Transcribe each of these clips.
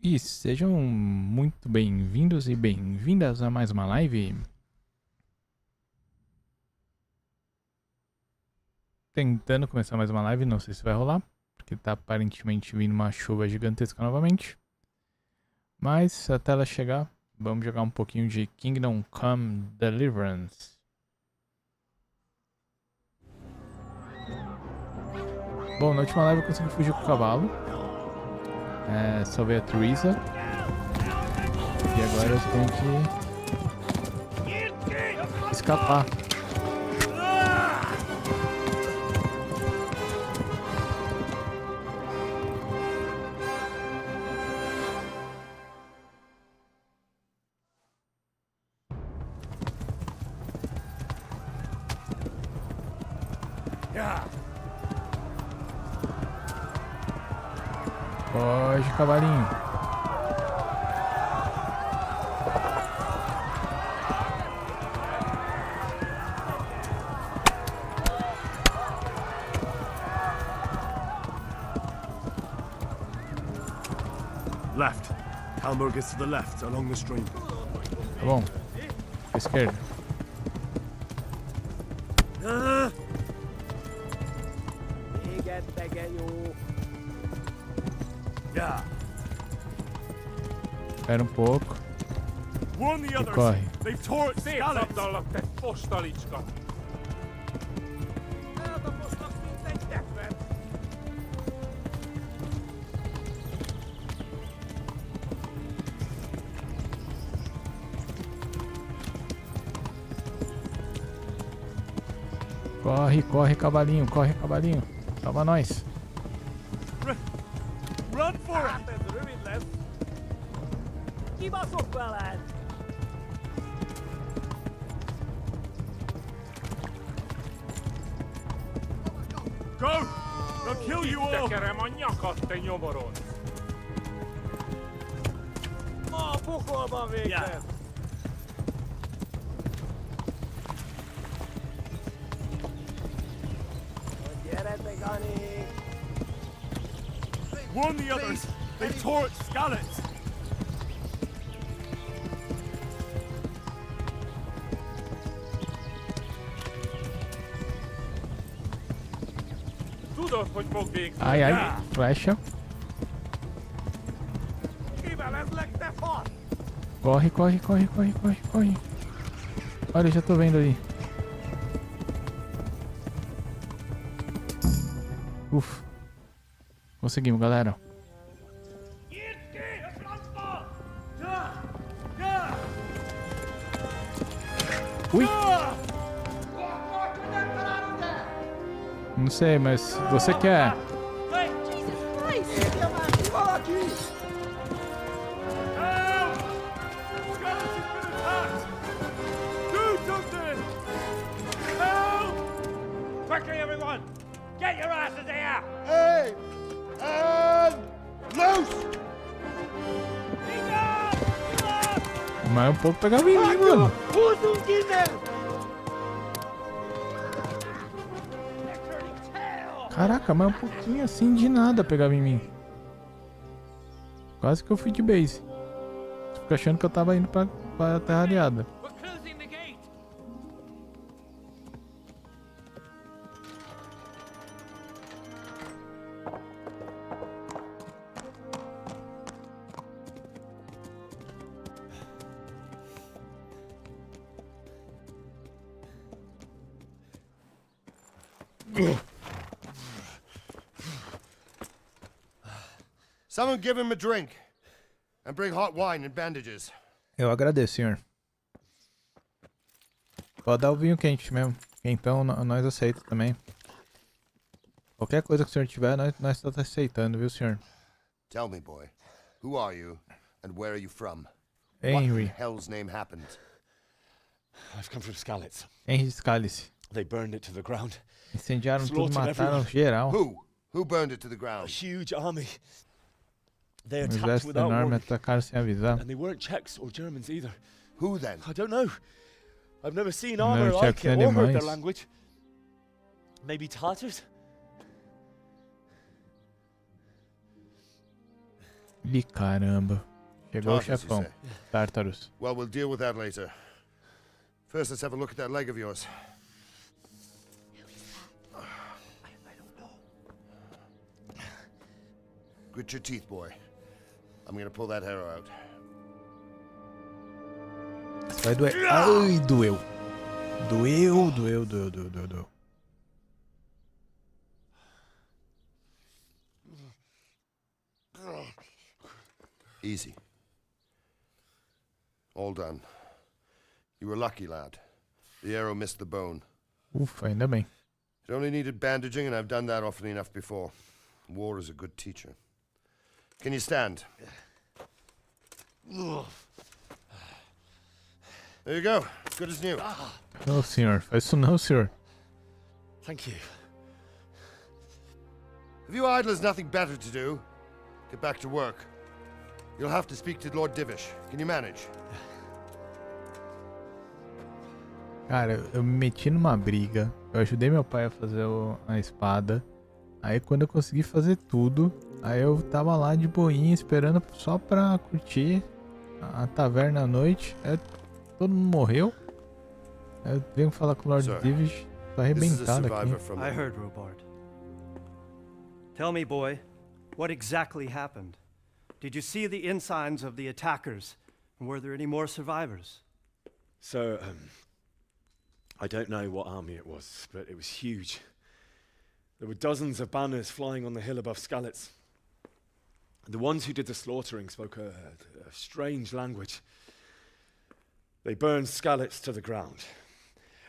E sejam muito bem-vindos e bem-vindas a mais uma live. Tentando começar mais uma live, não sei se vai rolar, porque tá aparentemente vindo uma chuva gigantesca novamente. Mas até ela chegar, vamos jogar um pouquinho de Kingdom Come Deliverance. Bom, na última live eu consegui fugir com o cavalo. Salvei a Teresa. E agora eu tenho que escapar. Foge, cavalinho. Left. Halmur gets to the left, along the stream. Tá bom. Pra esquerda. Yeah. Espera um pouco. Warn the others. corre. They've tore its scallops. Corre, corre, cavalinho, corre, cavalinho. Salva nós. Run for it. Go! They'll kill you all. Tekerem a nyakat, te nyomoron! A pokolban végre! Yeah. Gyere, Gani! Warn the others. They've tore its scallops. Tudod, hogy fog végzni? Ai, ai, flecha. Kivelezlek, te fasz! Corre, corre, corre, corre, corre, corre. Olha, já tô vendo ali. Uf. Conseguimos, galera. Ui! Não sei, mas você quer? Help! Scallops has been attacked. Do something. Help! Quickly, everyone! Get your asses here! Hey! And loose! Mas é um pouco pegar em mim, mano. Caraca, mas um pouquinho assim de nada pegava em mim. Quase que eu fui de base. Fico achando que eu tava indo pra terra aliada. We're closing the gate! Someone give him a drink. And bring hot wine and bandages. Eu agradeço, senhor. Pode dar o vinho quente mesmo. Então nós aceitamos também. Qualquer coisa que o senhor tiver, nós estamos aceitando, viu, senhor? Tell me, boy, who are you and where are you from? What Henry. in hell's name happened? I've come from Skalitz. Henry Scalice. They burned it to the ground. Incendiaram tudo, Slaughtered mataram geral. Who? Who burned it to the A ground? huge army. They Um attacked exército without enorme warning. atacaram sem avisar. And they weren't Czechs or Germans either. Who then? I don't know. I've never seen Não, armor like Czechs it or heard their alemães. language. Maybe Tartars? Ih, caramba. Chegou o Tartarus, you chefão. say? Tartarus. Well, we'll deal with that later. First, let's have a look at that leg of yours. I don't know. Grit your teeth, boy. I'm gonna pull that arrow out. Isso vai doer. Ai, doeu. Doeu. Easy. All done. You were lucky, lad. The arrow missed the bone. Ufa, ainda bem. It only needed bandaging, and I've done that often enough before. War is a good teacher. Can you stand? There you go. Good as new. Não, senhor. Faz isso não, senhor. Thank you. If you idlers nothing better to do, get back to work. You'll have to speak to Lord Divish. Can you manage? Cara, eu me meti numa briga. Eu ajudei meu pai a fazer a espada. Aí quando eu consegui fazer tudo, aí eu tava lá de boinha esperando só pra curtir a taverna à noite. Aí todo mundo morreu. Aí eu venho falar com o Lord Sir, Divish. Tô This is a arrebentado survivor aqui. from. I heard, Robard. Tell me, boy, what exactly happened? Did you see the ensigns of the attackers? And were there any more survivors? So, I don't know what army it was, but it was huge. There were dozens of banners flying on the hill above Skalitz. The ones who did the slaughtering spoke a strange language. They burned Skalitz to the ground.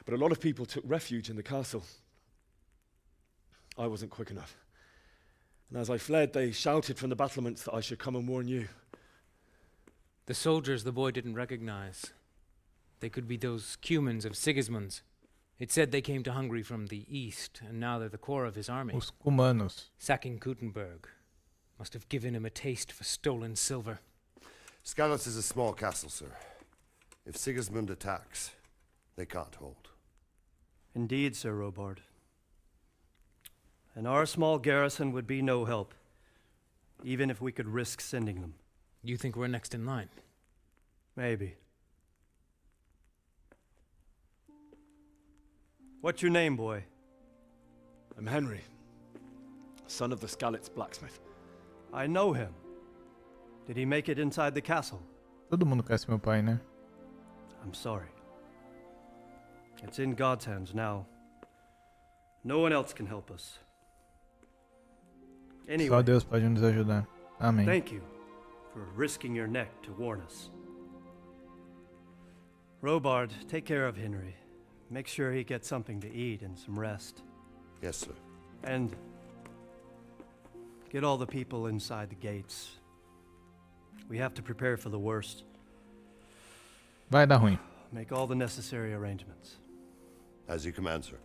But a lot of people took refuge in the castle. I wasn't quick enough. And as I fled, they shouted from the battlements that I should come and warn you. The soldiers the boy didn't recognize. They could be those Cumans of Sigismund's. It said they came to Hungary from the east, and now they're the core of his army. Os cumanos. Sacking Gutenberg must have given him a taste for stolen silver. Skalitz is a small castle, sir. If Sigismund attacks, they can't hold. Indeed, Sir Robard. And our small garrison would be no help, even if we could risk sending them. You think we're next in line? Maybe. What's your name, boy? I'm Henry, son of the Skalitz blacksmith. I know him. Did he make it inside the castle? Todo mundo conhece meu pai, né? I'm sorry. It's in God's hands now. No one else can help us. Só Anyway, Deus pode nos ajudar. Amém. thank you for risking your neck to warn us. Robard, take care of Henry. Make sure he gets something to eat and some rest. Yes, sir. And get all the people inside the gates. We have to prepare for the worst. Vai dar ruim. Make all the necessary arrangements. As you command, sir.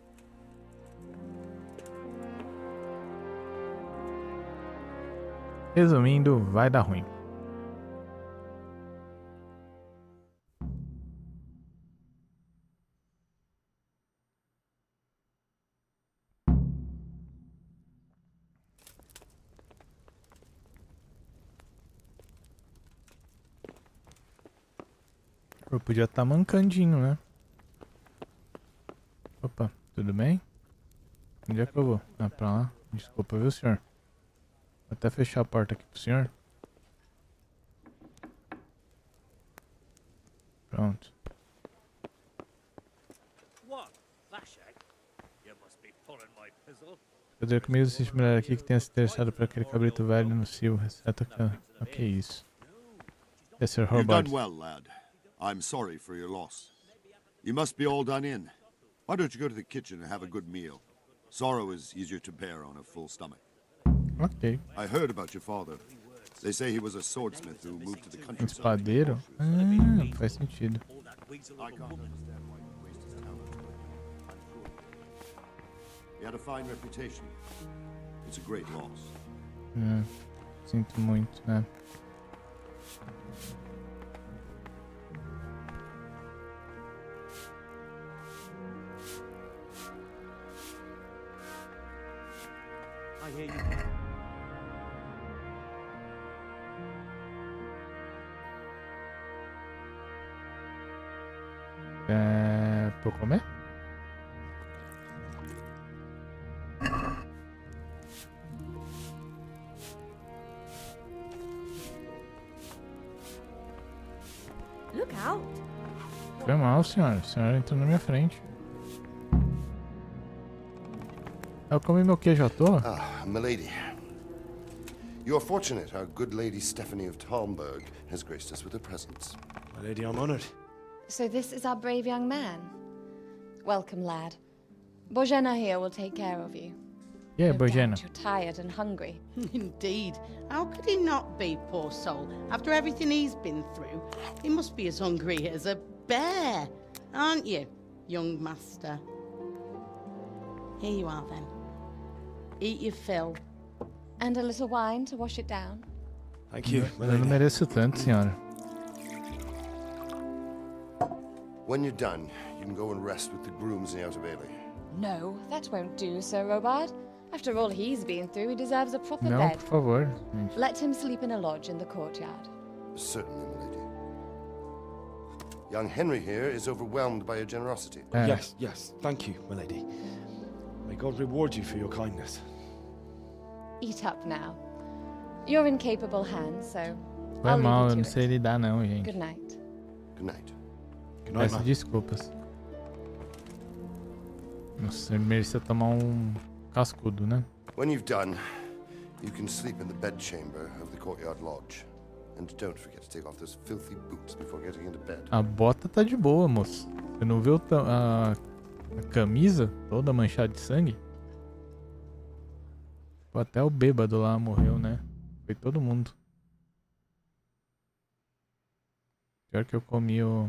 Resumindo, vai dar ruim. Eu podia estar mancandinho, né? Opa, tudo bem? Onde é que eu vou? Ah, pra lá. Desculpa, viu, senhor? Vou até fechar a porta aqui pro senhor. Pronto. What? Flashhead? You must be pulling my pizzle. Eu tenho comigo esse mulher aqui que tenha se interessado por aquele cabrito velho no cio. Receta que... O que é isso? É Sir You've Robert. done well, lad. I'm sorry for your loss. You must be all done in. Why don't you go to the kitchen and have a good meal? Sorrow is easier to bear on a full stomach. Ok. I heard about your father. They say he was a swordsmith who moved to the countryside. Espadeiro? Ah, faz sentido. I can't understand why he wasted his talent. I'm sure. He had a fine reputation. It's a great loss. Sinto muito, né? I hear you. Pra eu comer? Look out. Foi mal, senhora. A senhora entrou na minha frente. Eu comi meu queijo à toa? Ah, milady. You are fortunate our good lady Stephanie of Talmberg has graced us with her presence. My lady, I'm honored. So this is our brave young man. Welcome, lad. Bojena here will take care of you. Yeah, No Bojena. doubt you're tired and hungry. Indeed. How could he not be, poor soul? After everything he's been through, he must be as hungry as a bear, aren't you, young master? Here you are, then. Eat your fill. And a little wine to wash it down. Thank you, my Eu não lady. mereço tanto, senhora. When you're done, you can go and rest with the grooms in the Outer Bailey. No, that won't do, Sir Robard. After all he's been through, he deserves a proper Não, bed. por favor. Gente. Let him sleep in a lodge in the courtyard. Certainly, milady. Young Henry here is overwhelmed by your generosity. É, Yes, thank you, my lady. May God reward you for your kindness. Eat up now. You're in capable hands, so Foi I'll mal, eu leave não you to sei it. lidar não, gente. Good night. Good night. Good night, Peço man. desculpas. Nossa, ele merecia tomar um cascudo, né? When you've done, you can sleep in the bedchamber of the courtyard lodge. And don't forget to take off those filthy boots before getting into bed. A bota tá de boa, moço. Você não viu a camisa toda manchada de sangue? Pô, até o bêbado lá morreu, né? Foi todo mundo. Pior que eu comi o...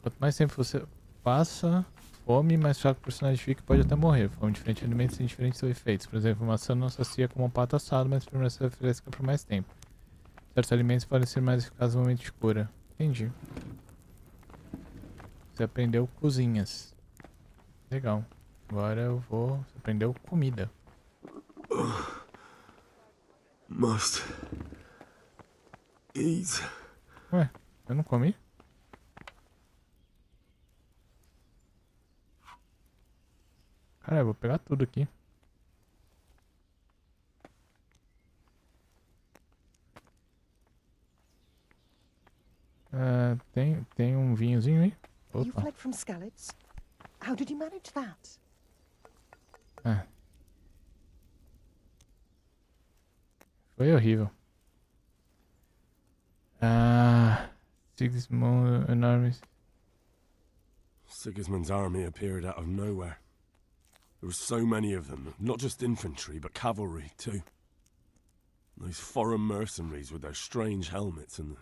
Quanto mais tempo você passa fome, mais fraco o personagem fica e pode até morrer. Fome de diferentes alimentos tem diferentes efeitos. Por exemplo, maçã não sacia como um pato assado, mas permanece fresca por mais tempo. Certos alimentos podem ser mais eficazes no momento de cura. Entendi. Você aprendeu cozinhas. Legal. Agora eu vou... Você aprendeu comida. Must eat. Ué, eu não comi? Cara, eu vou pegar tudo aqui. Tem um vinhozinho aí? You Opa. fled from Skalitz? How did you manage that? É. Foi horrível. Sigismund enormous. Sigismund's army appeared out of nowhere. There were so many of them, not just infantry, but cavalry too. Those foreign mercenaries with their strange helmets and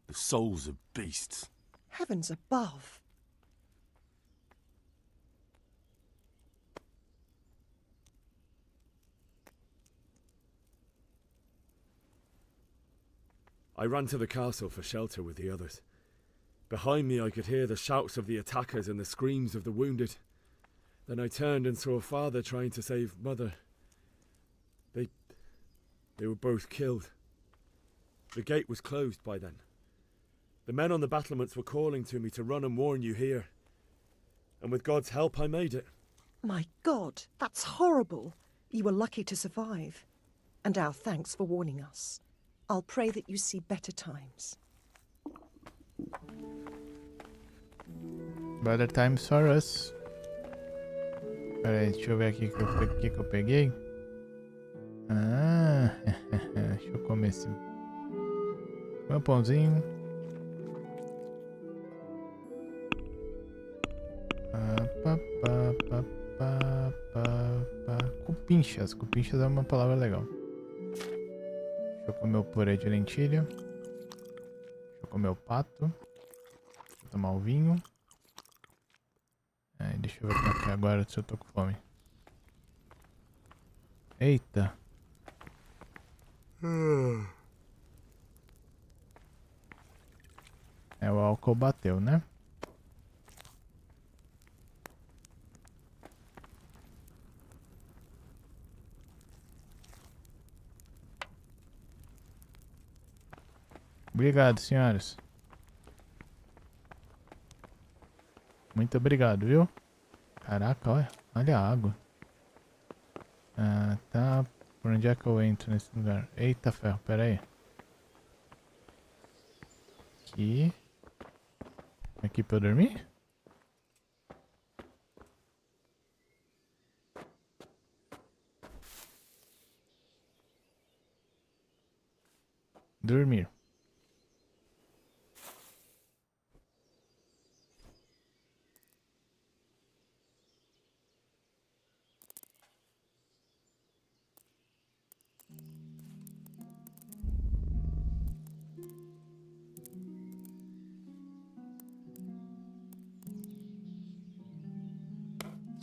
the souls of beasts. Heavens above! I ran to the castle for shelter with the others. Behind me I could hear the shouts of the attackers and the screams of the wounded. Then I turned and saw father trying to save mother. They were both killed. The gate was closed by then. The men on the battlements were calling to me to run and warn you here. And with God's help I made it. My God, that's horrible. You were lucky to survive. And our thanks for warning us. I'll pray that you see better times. Better times for us. Pera aí, deixa eu ver aqui o que eu peguei. Deixa eu comer esse meu pãozinho. Cupinchas. Cupinchas é uma palavra legal. Deixa eu comer o purê de lentilha. Deixa eu comer o pato. Deixa eu tomar o vinho. Deixa eu ver como é que é agora se eu tô com fome. Eita. O álcool bateu, né? Obrigado, senhoras. Muito obrigado, viu? Caraca, olha a água. Ah, tá. Por onde é que eu entro nesse lugar? Eita ferro, pera aí. Aqui. Aqui pra eu dormir? Dormir.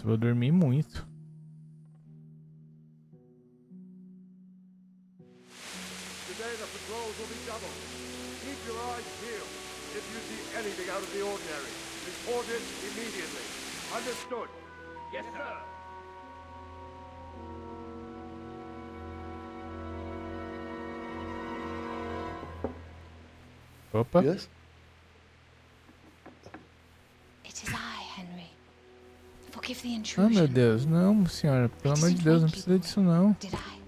Vou dormir muito. Today the patrols will be doubled. Keep your eyes peeled. If you see anything out of the ordinary, report it immediately. Understood? Yes, sir. Opa. Yes? It is I, Henry. Forgive the Ah, intrusion. meu Deus, não, senhora. Pelo amor de Deus, não precisa disso não. Did I?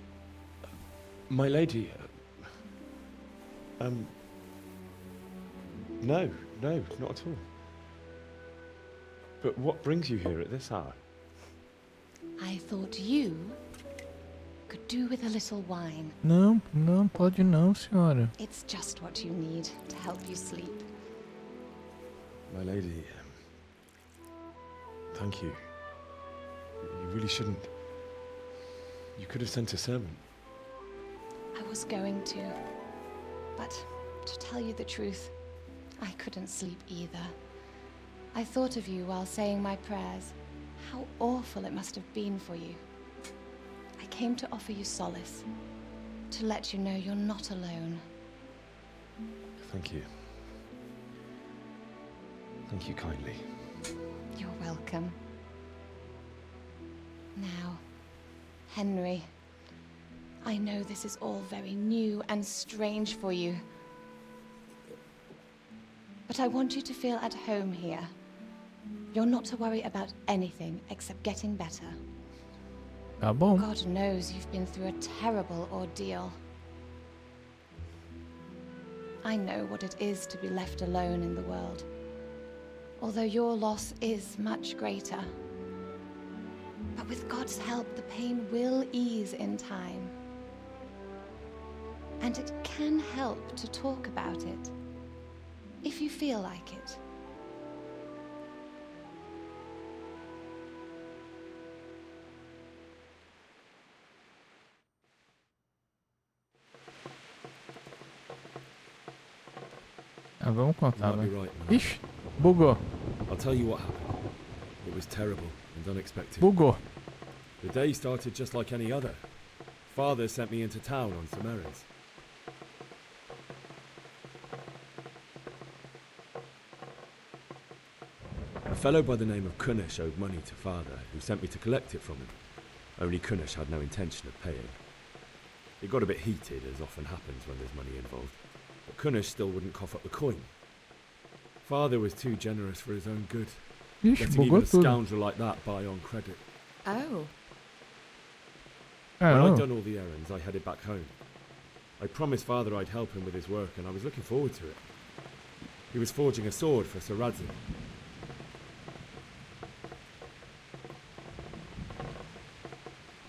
My lady. No, not at all. But what brings you here at this hour? I thought you could do with a little wine. Não, não pode não, senhora. It's just what you need to help you sleep. My lady. Thank you. You really shouldn't. You could have sent a servant. I was going to. But to tell you the truth, I couldn't sleep either. I thought of you while saying my prayers. How awful it must have been for you. I came to offer you solace. To let you know you're not alone. Thank you. Thank you kindly. You're welcome. Now, Henry, I know this is all very new and strange for you. But I want you to feel at home here. You're not to worry about anything except getting better. Tá bom. God knows you've been through a terrible ordeal. I know what it is to be left alone in the world. Although your loss is much greater. But with God's help, the pain will ease in time. And it can help to talk about it, if you feel like it. Ah, vamos contar, You might be vai. right, man. Ixi, bugou. I'll tell you what happened. It was terrible and unexpected. Bugou. The day started just like any other. Father sent me into town on some errands. A fellow by the name of Kunish owed money to Father, who sent me to collect it from him. Only Kunish had no intention of paying. It got a bit heated, as often happens when there's money involved, but Kunish still wouldn't cough up the coin. Father was too generous for his own good, Ixi, letting even bugou a tudo. scoundrel like that buy on credit. Oh. When Caramba. I'd done all the errands, I headed back home. I promised Father I'd help him with his work, and I was looking forward to it. He was forging a sword for Sir Radzig.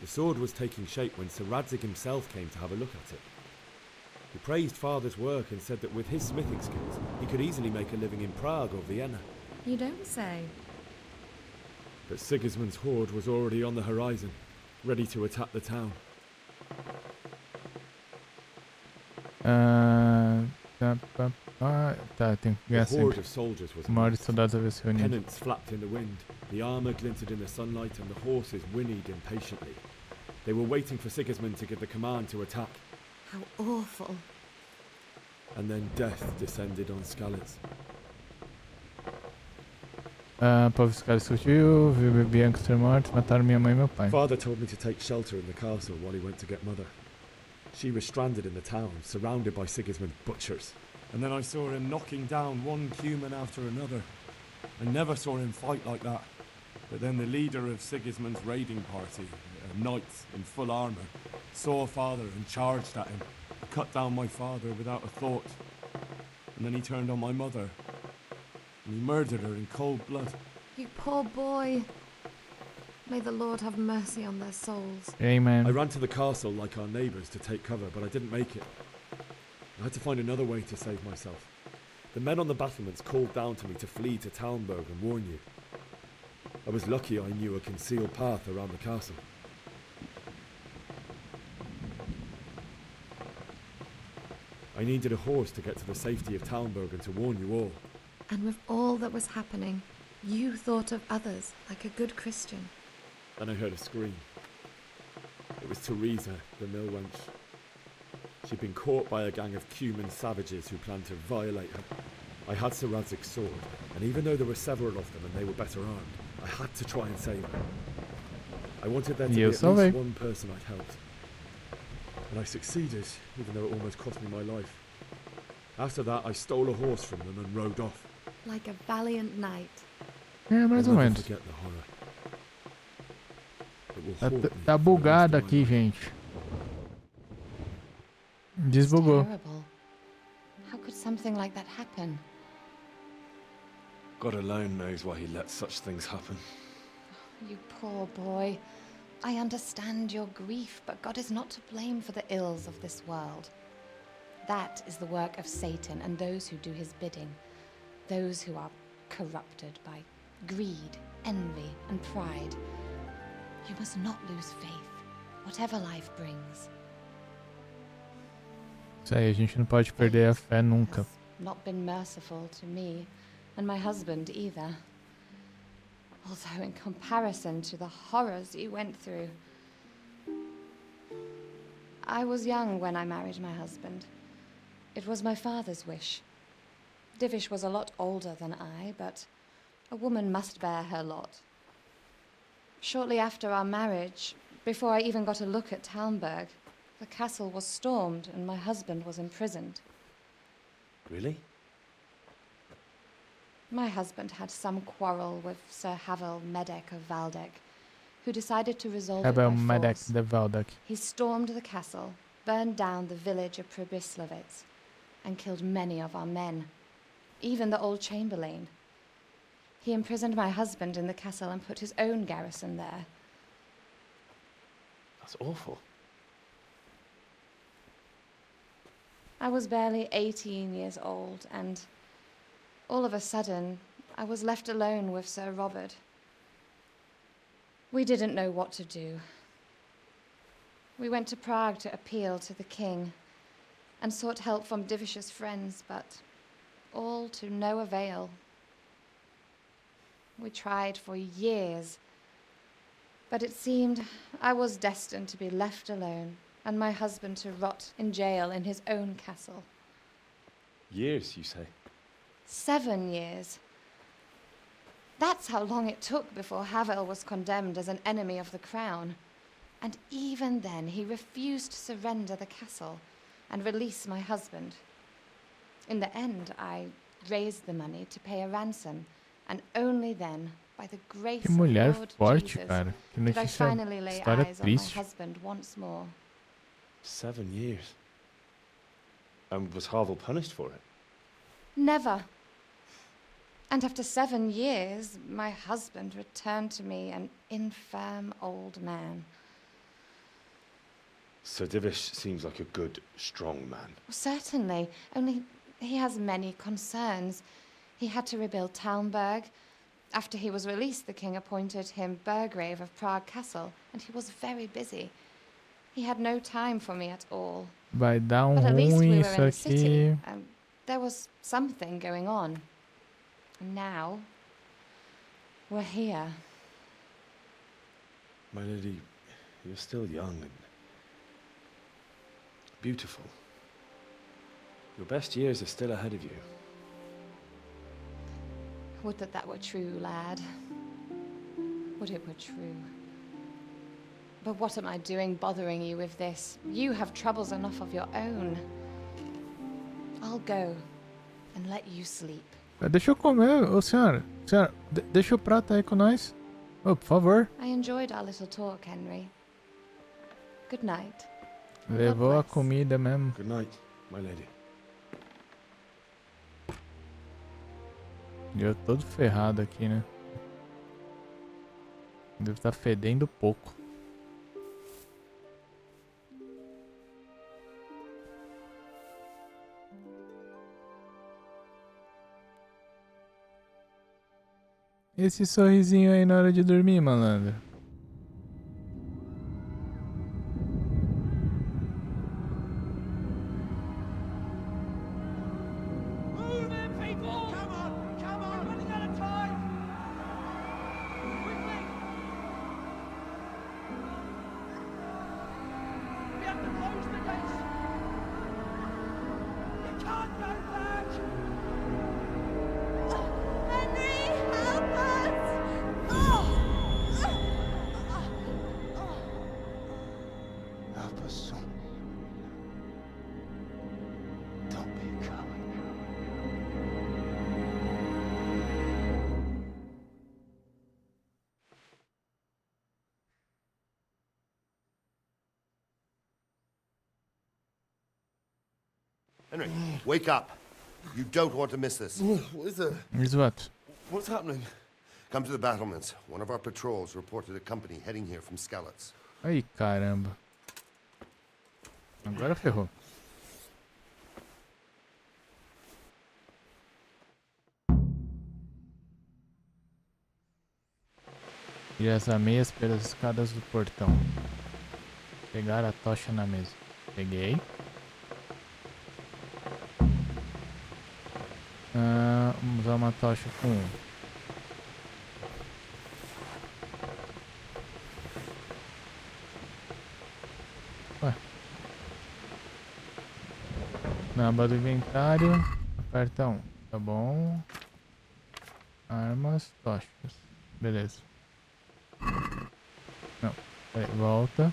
The sword was taking shape when Sir Radzig himself came to have a look at it. He praised Father's work and said that with his smithing skills, he could easily make a living in Prague or Vienna. You don't say. But Sigismund's horde was already on the horizon, ready to attack the town. Tá, tem que ganhar The horde sempre. of soldiers was Uma hora de amazed. soldados a ver se reunidos. Pennants flapped in the wind, the armour glinted in the sunlight, and the horses whinnied impatiently. They were waiting for Sigismund to give the command to attack, How awful. and then death descended on Skalitz. Povo Scar surgiu, viu Bianca ser morto, mataram minha mãe e meu pai. Father told me to take shelter in the castle while he went to get Mother. She was stranded in the town, surrounded by Sigismund's butchers. And then I saw him knocking down one human after another. I never saw him fight like that. But then the leader of Sigismund's raiding party, knights in full armour, saw Father and charged at him. He cut down my father without a thought. And then he turned on my mother. And he murdered her in cold blood. You poor boy. May the Lord have mercy on their souls. Amen. I ran to the castle like our neighbours to take cover, but I didn't make it. I had to find another way to save myself. The men on the battlements called down to me to flee to Talmberg and warn you. I was lucky I knew a concealed path around the castle. I needed a horse to get to the safety of Talmberg and to warn you all. And with all that was happening, you thought of others like a good Christian. Then I heard a scream. It was Teresa, the mill wench. She'd been caught by a gang of Cuman savages who planned to violate her. I had Sir Radzig's sword, and even though there were several of them and they were better armed, I had to try and save her. I wanted there to be at least one person I'd helped. And I succeeded, even though it almost cost me my life. After that, I stole a horse from them and rode off. Like a valiant knight. É, mais ou menos. Tá bugado aqui, gente. Desbugou. Terrible. How could something like that happen? God alone knows why he lets such things happen. You poor boy. I understand your grief, but God is not to blame for the ills of this world. That is the work of Satan and those who do his bidding. Those who are corrupted by greed, envy, and pride. You must not lose faith, whatever life brings. Isso aí, a gente não pode perder a fé nunca. Not been merciful to me, and my husband either. Although in comparison to the horrors you went through. I was young when I married my husband. It was my father's wish. Divish was a lot older than I, but a woman must bear her lot. Shortly after our marriage, before I even got a look at Talmberg, the castle was stormed and my husband was imprisoned. Really? My husband had some quarrel with Sir Havel Medek of Valdek, who decided to resolve it by force. de Valdek. He stormed the castle, burned down the village of Pribyslavitz, and killed many of our men, even the old chamberlain. He imprisoned my husband in the castle and put his own garrison there. That's awful. I was barely 18 years old, and all of a sudden, I was left alone with Sir Robert. We didn't know what to do. We went to Prague to appeal to the king and sought help from Divish's friends, but all to no avail. We tried for years, but it seemed I was destined to be left alone and my husband to rot in jail in his own castle. Years, you say? 7 years. That's how long it took before Havel was condemned as an enemy of the crown. And even then, he refused to surrender the castle and release my husband. In the end, I raised the money to pay a ransom, and only then, by the grace of Lord Jesus, did I finally lay eyes on my husband once more. 7 years. And was Havel punished for it? Never. And after 7 years, my husband returned to me an infirm old man. Sir Divish seems like a good, strong man. Certainly, only he has many concerns. He had to rebuild Talmberg. After he was released, the king appointed him Burgrave of Prague Castle, and he was very busy. He had no time for me at all. Vai dar But at least we ruim were isso in the city, aqui. and there was something going on. And now, we're here. My lady, you're still young and beautiful. Your best years are still ahead of you. Would that that were true, lad. Would it were true. But what am I doing bothering you with this? You have troubles enough of your own. I'll go and let you sleep. Deixa eu comer, ô senhora. Senhora, deixa o prato aí com nós. Oh, por favor. I enjoyed our little talk, Henry. Good night. Levou a comida mesmo. Good night, my lady. E eu todo ferrado aqui, né? Deve estar fedendo pouco. Esse sorrisinho aí na hora de dormir, malandro. Henry, wake up. You don't want to miss this. What is it? Is what? What's happening? Come to the battlements. One of our patrols reported a company heading here from Skalitz. Ai, caramba. Agora ferrou. E as ameias pelas escadas do portão. Pegar a tocha na mesa. Peguei. Vamos usar uma tocha com Ué. Na aba do inventário. Aperta 1. Tá bom. Armas, tochas. Beleza. Não. Peraí, volta.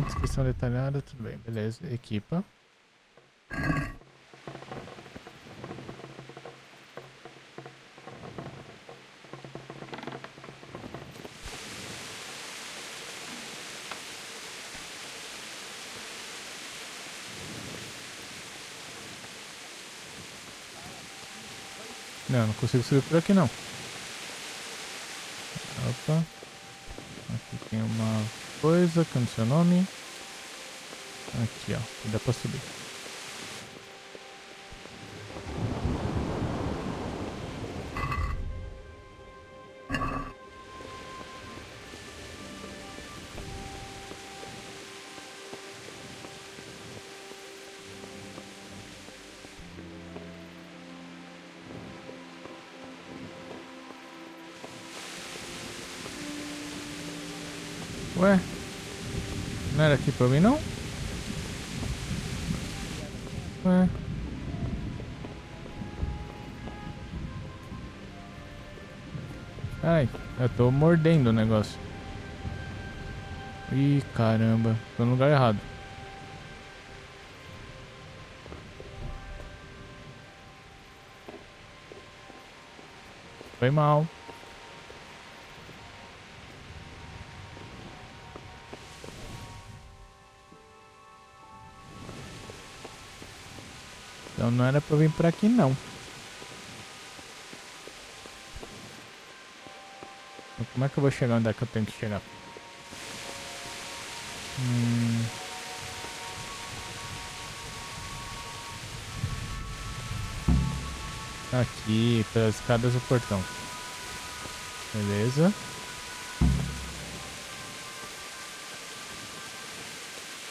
Descrição detalhada, tudo bem. Beleza, equipa. Não consigo subir por aqui não. Opa. Aqui tem uma coisa, que é o seu nome. Aqui, ó. Dá pra subir. Ué, não era aqui pra mim não? Ué. Ai, eu tô mordendo o negócio. Ih, caramba, tô no lugar errado. Foi mal. Então não era pra eu vir por aqui não. Então, como é que eu vou chegar onde é que eu tenho que chegar? Aqui, pelas escadas do portão. Beleza.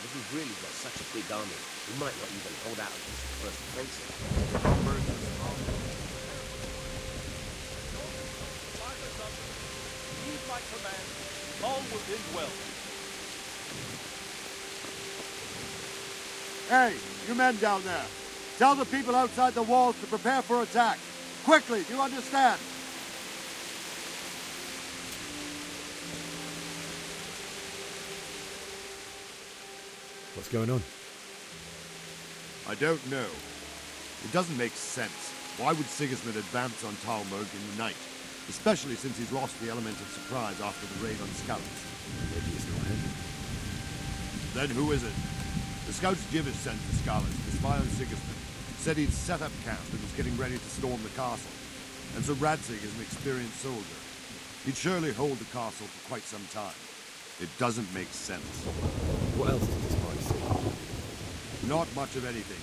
If we've really got such a big army, we might not even hold out against the first offensive. Heed my command. All within well. Hey, you men down there. Tell the people outside the walls to prepare for attack. Quickly, do you understand? What's going on? I don't know. It doesn't make sense. Why would Sigismund advance on Talmberg in the night? Especially since he's lost the element of surprise after the raid on scouts. Maybe he's not him. Then who is it? The scouts Jivish sent to Scarlet to spy on Sigismund. Said he'd set up camp and was getting ready to storm the castle. And so Radzig is an experienced soldier. He'd surely hold the castle for quite some time. It doesn't make sense. What else did the spies see? Not much of anything.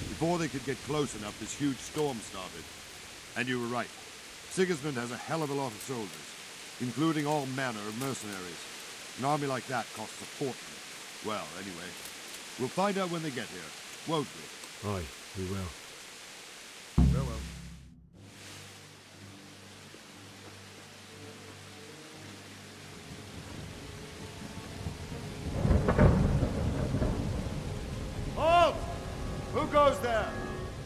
Before they could get close enough, this huge storm started. And you were right. Sigismund has a hell of a lot of soldiers, including all manner of mercenaries. An army like that costs a fortune. Well, anyway, we'll find out when they get here, won't we? Aye, we will. Farewell. Halt! Who goes there?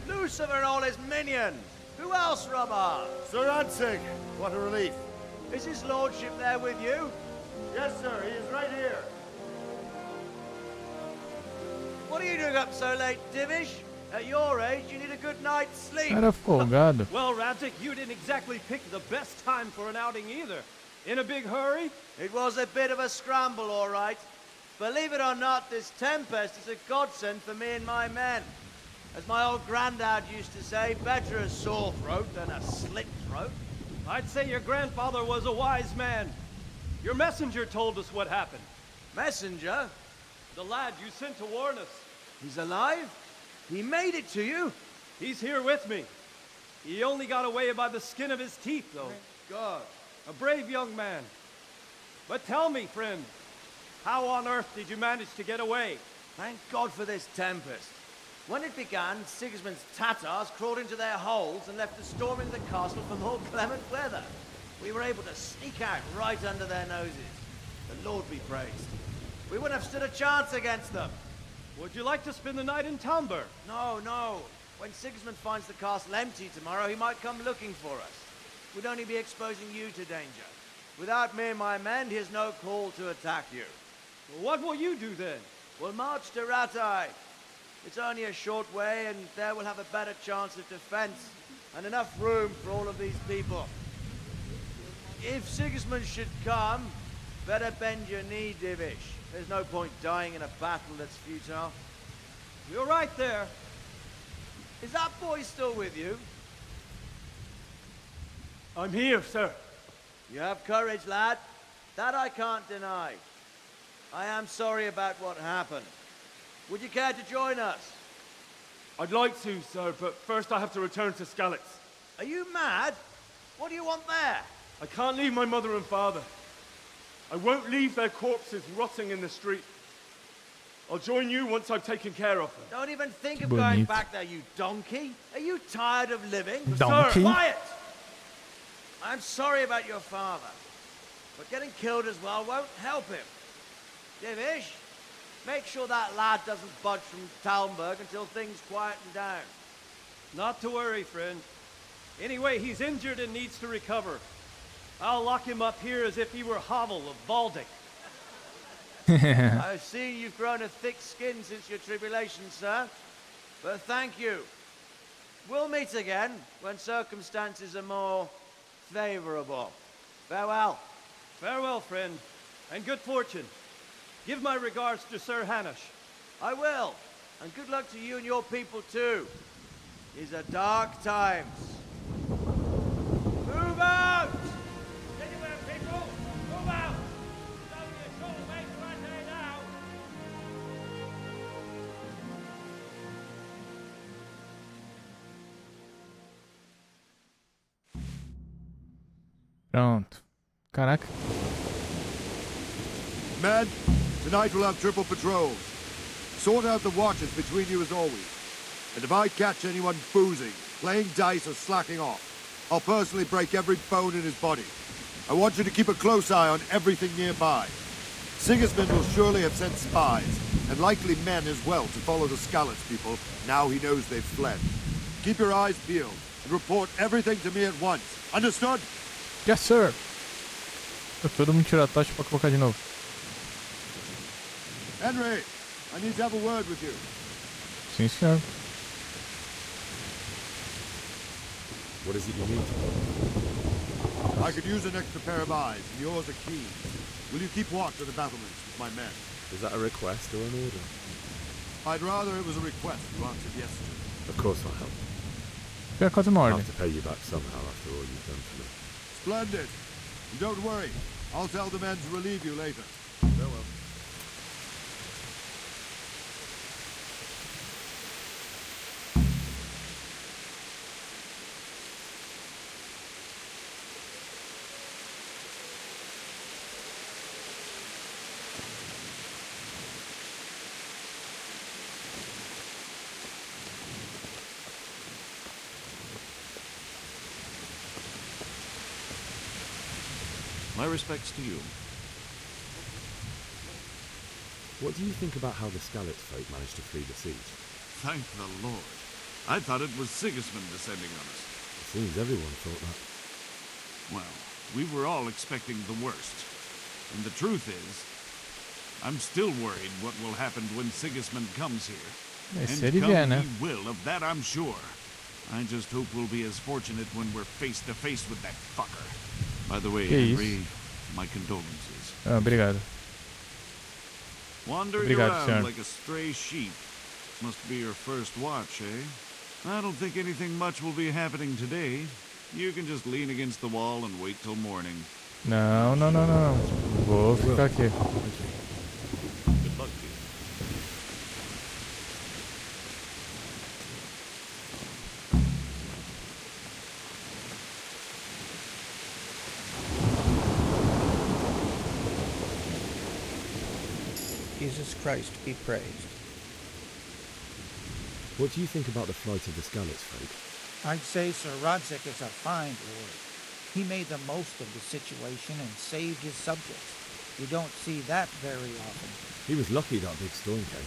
Lucifer and all his minions. Who else, Robber? Sir Radzig. What a relief. Is his lordship there with you? Yes, sir. He is right here. What are you doing up so late, Divish? At your age, you need a good night's sleep. Era folgado. Well, Radzig, you didn't exactly pick the best time for an outing either. In a big hurry? It was a bit of a scramble, all right. Believe it or not, this tempest is a godsend for me and my men. As my old granddad used to say, better a sore throat than a slit throat. I'd say your grandfather was a wise man. Your messenger told us what happened. Messenger? The lad you sent to warn us. He's alive? He made it to you? He's here with me. He only got away by the skin of his teeth, though. Thank God. A brave young man. But tell me, friend, how on earth did you manage to get away? Thank God for this tempest. When it began, Sigismund's Tatars crawled into their holes and left the storm in the castle for more clement weather. We were able to sneak out right under their noses. The Lord be praised. We wouldn't have stood a chance against them. Would you like to spend the night in Talmberg? No, no. When Sigismund finds the castle empty tomorrow, he might come looking for us. We'd only be exposing you to danger. Without me and my men, he has no call to attack you. Well, what will you do then? We'll march to Ratai. It's only a short way, and there we'll have a better chance of defense, and enough room for all of these people. If Sigismund should come, better bend your knee, Divish. There's no point dying in a battle that's futile. You're right there. Is that boy still with you? I'm here, sir. You have courage, lad. That I can't deny. I am sorry about what happened. Would you care to join us? I'd like to, sir, but first I have to return to Skalitz. Are you mad? What do you want there? I can't leave my mother and father. I won't leave their corpses rotting in the street. I'll join you once I've taken care of them. Don't even think of going back there, you donkey. Are you tired of living? Donkey? Sir, quiet! I'm sorry about your father, but getting killed as well won't help him. Divish, make sure that lad doesn't budge from Talmberg until things quieten down. Not to worry, friend. Anyway, he's injured and needs to recover. I'll lock him up here as if he were Havel of Baldic. I've seen you've grown a thick skin since your tribulation, sir. But thank you. We'll meet again when circumstances are more favorable. Farewell. Farewell, friend, and good fortune. Give my regards to Sir Hanush. I will. And good luck to you and your people, too. These are dark times. Move out! Anywhere, people! Move out! It's only a short way to Parte now! Pronto. Caraca. Men, tonight we'll have triple patrols. Sort out the watches between you as always. And if I catch anyone boozing, playing dice or slacking off, I'll personally break every bone in his body. I want you to keep a close eye on everything nearby. Sigismund will surely have sent spies, and likely men as well, to follow the Skalitz people, now he knows they've fled. Keep your eyes peeled, and report everything to me at once. Understood? Yes, sir. Todo mundo tira a tocha pra colocar de novo. Henry, I need to have a word with you. Sim, senhor. What is it you need? I could use an extra pair of eyes, and yours are keen. Will you keep watch of the battlements with my men? Is that a request or an order? I'd rather it was a request you answered yes to. Of course I'll help. Pior que uma I'll ordem. have to pay you back somehow after all you've done for me. Splendid. And don't worry. I'll tell the men to relieve you later. Farewell. My respects to you. What do you think about how the Skalitz folk managed to flee the siege? Thank the Lord. I thought it was Sigismund descending on us. It seems everyone thought that. Well, we were all expecting the worst. And the truth is, I'm still worried what will happen when Sigismund comes here. É, se And ele come vier, né? he will, of that I'm sure. I just hope we'll be as fortunate when we're face to face with that fucker. By the way, Que Henry, isso? my condolences. Ah, obrigado. Wandering Obrigado, around senhor. like a stray sheep. Must be your first watch, eh? I don't think anything much will be happening today. You can just lean against the wall and wait till morning. Não, não, não, não. Vou ficar aqui. Good luck to you. Jesus Christ be praised. What do you think about the flight of the Skalitz folk? I'd say Sir Rodzik is a fine lord. He made the most of the situation and saved his subjects. You don't see that very often. He was lucky that big storm came.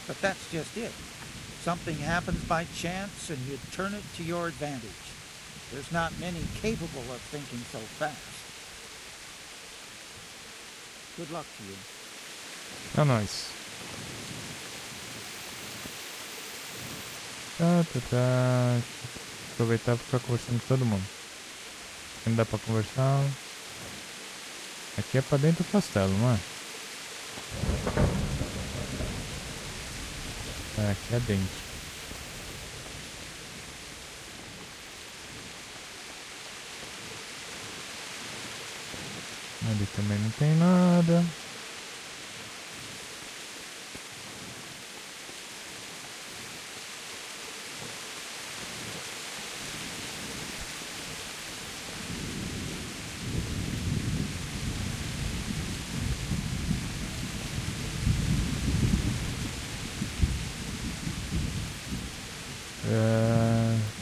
But that's just it. Something happens by chance and you turn it to your advantage. There's not many capable of thinking so fast. Good luck to you. É nóis. Tá. Aproveitar e ficar conversando com todo mundo. Não dá pra conversar. Aqui é pra dentro do castelo, não é? É, aqui é dentro. Ali também não tem nada.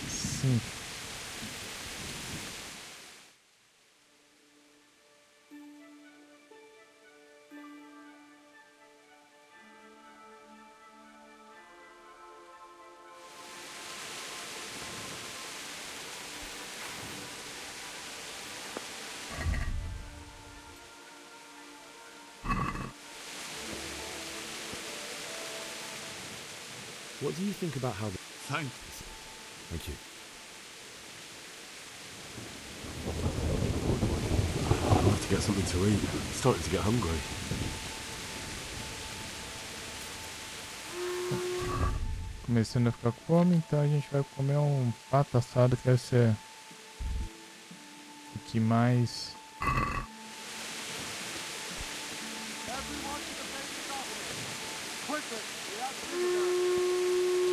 Sim. What do you think about how the... Thank you. I'll have to get something to eat. I'm starting to get hungry. Começando a ficar com fome, então a gente vai comer um pato assado, que deve ser o que mais...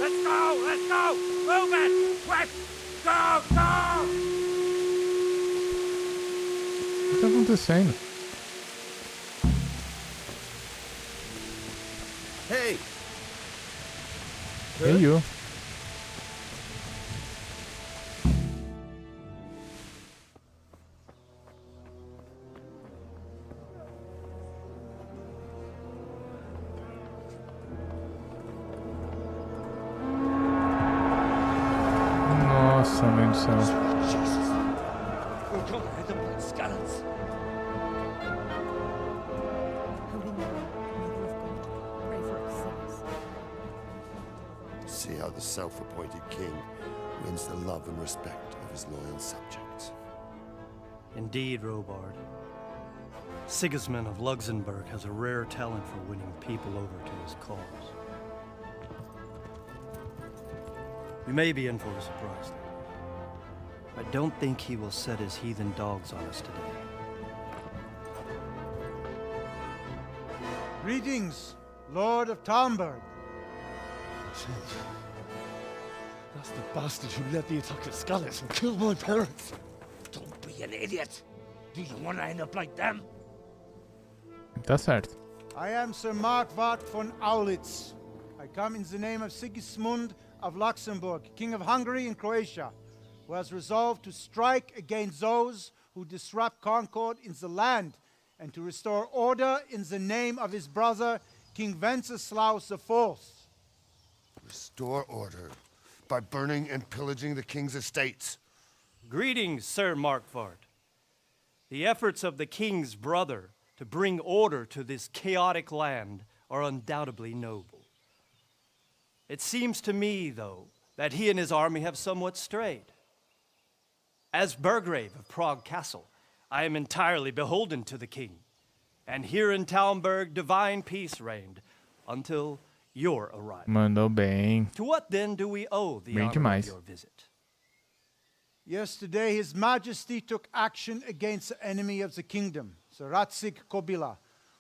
Let's go! Let's go! Move it! Quick! Go! Go! O que tá acontecendo? Hey! Hey, you. Nossa, mãe do céu. We'll come ahead of the Skalitz. Holy Mary, Mother of God, pray for us sinners. See how the self-appointed king wins the love and respect of his loyal subjects. Indeed, Robard. Sigismund of Luxembourg has a rare talent for winning people over to his cause. We may be in for a surprise, though. I don't think he will set his heathen dogs on us today. Greetings, Lord of Talmberg. That's the bastard who led the attack at Scarlet and killed my parents. Don't be an idiot. Do you want to end up like them? Tá certo. I am Sir Markwart von Aulitz. I come in the name of Sigismund of Luxembourg, King of Hungary and Croatia, who has resolved to strike against those who disrupt concord in the land and to restore order in the name of his brother, King Wenceslaus IV. Restore order by burning and pillaging the king's estates. Greetings, Sir Markwart. The efforts of the king's brother to bring order to this chaotic land are undoubtedly noble. It seems to me, though, that he and his army have somewhat strayed. As Burgrave of Prague Castle, I am entirely beholden to the king, and here in Talmberg divine peace reigned until your arrival. Mandou bem. To what then do we owe the Bem honor demais. of your visit? Yesterday, His Majesty took action against the enemy of the kingdom, the Ratsik Kobila,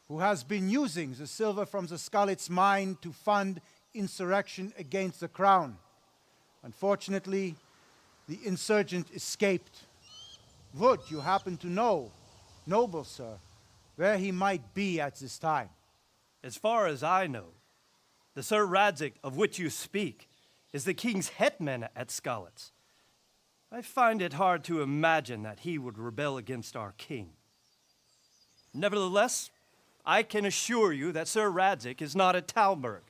who has been using the silver from the Skalitz mine to fund insurrection against the crown. Unfortunately, the insurgent escaped. Would you happen to know, noble sir, where he might be at this time? As far as I know, the Sir Radzik of which you speak is the king's hetman at Skalitz. I find it hard to imagine that he would rebel against our king. Nevertheless, I can assure you that Sir Radzik is not at Talmberg.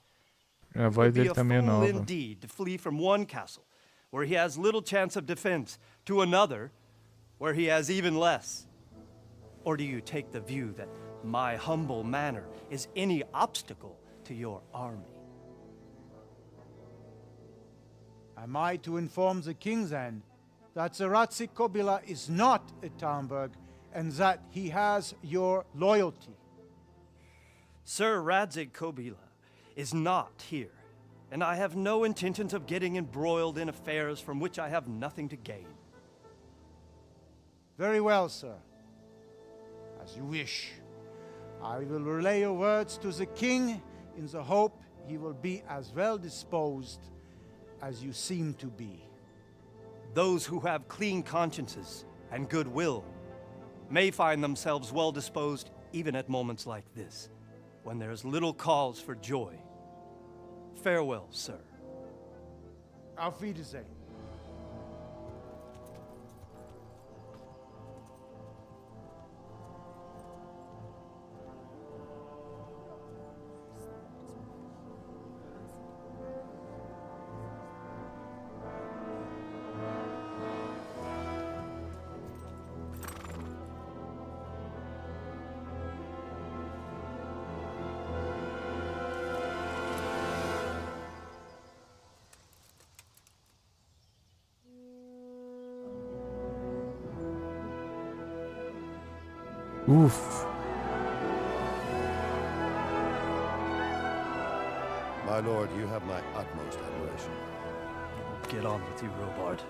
A It voz would be dele a tá meio fool nova. indeed to flee from one castle, where he has little chance of defense, to another, where he has even less. Or do you take the view that my humble manner is any obstacle to your army? Am I to inform the king then that the Ratsik Kobila is not at Talmberg and that he has your loyalty? Sir Radzik Kobila is not here, and I have no intentions of getting embroiled in affairs from which I have nothing to gain. Very well, sir. As you wish. I will relay your words to the king in the hope he will be as well disposed as you seem to be. Those who have clean consciences and goodwill may find themselves well disposed even at moments like this, when there is little cause for joy. Farewell, sir. Auf Wiedersehen. Uf. My lord, you have my utmost admiration. Get on with you, Robard.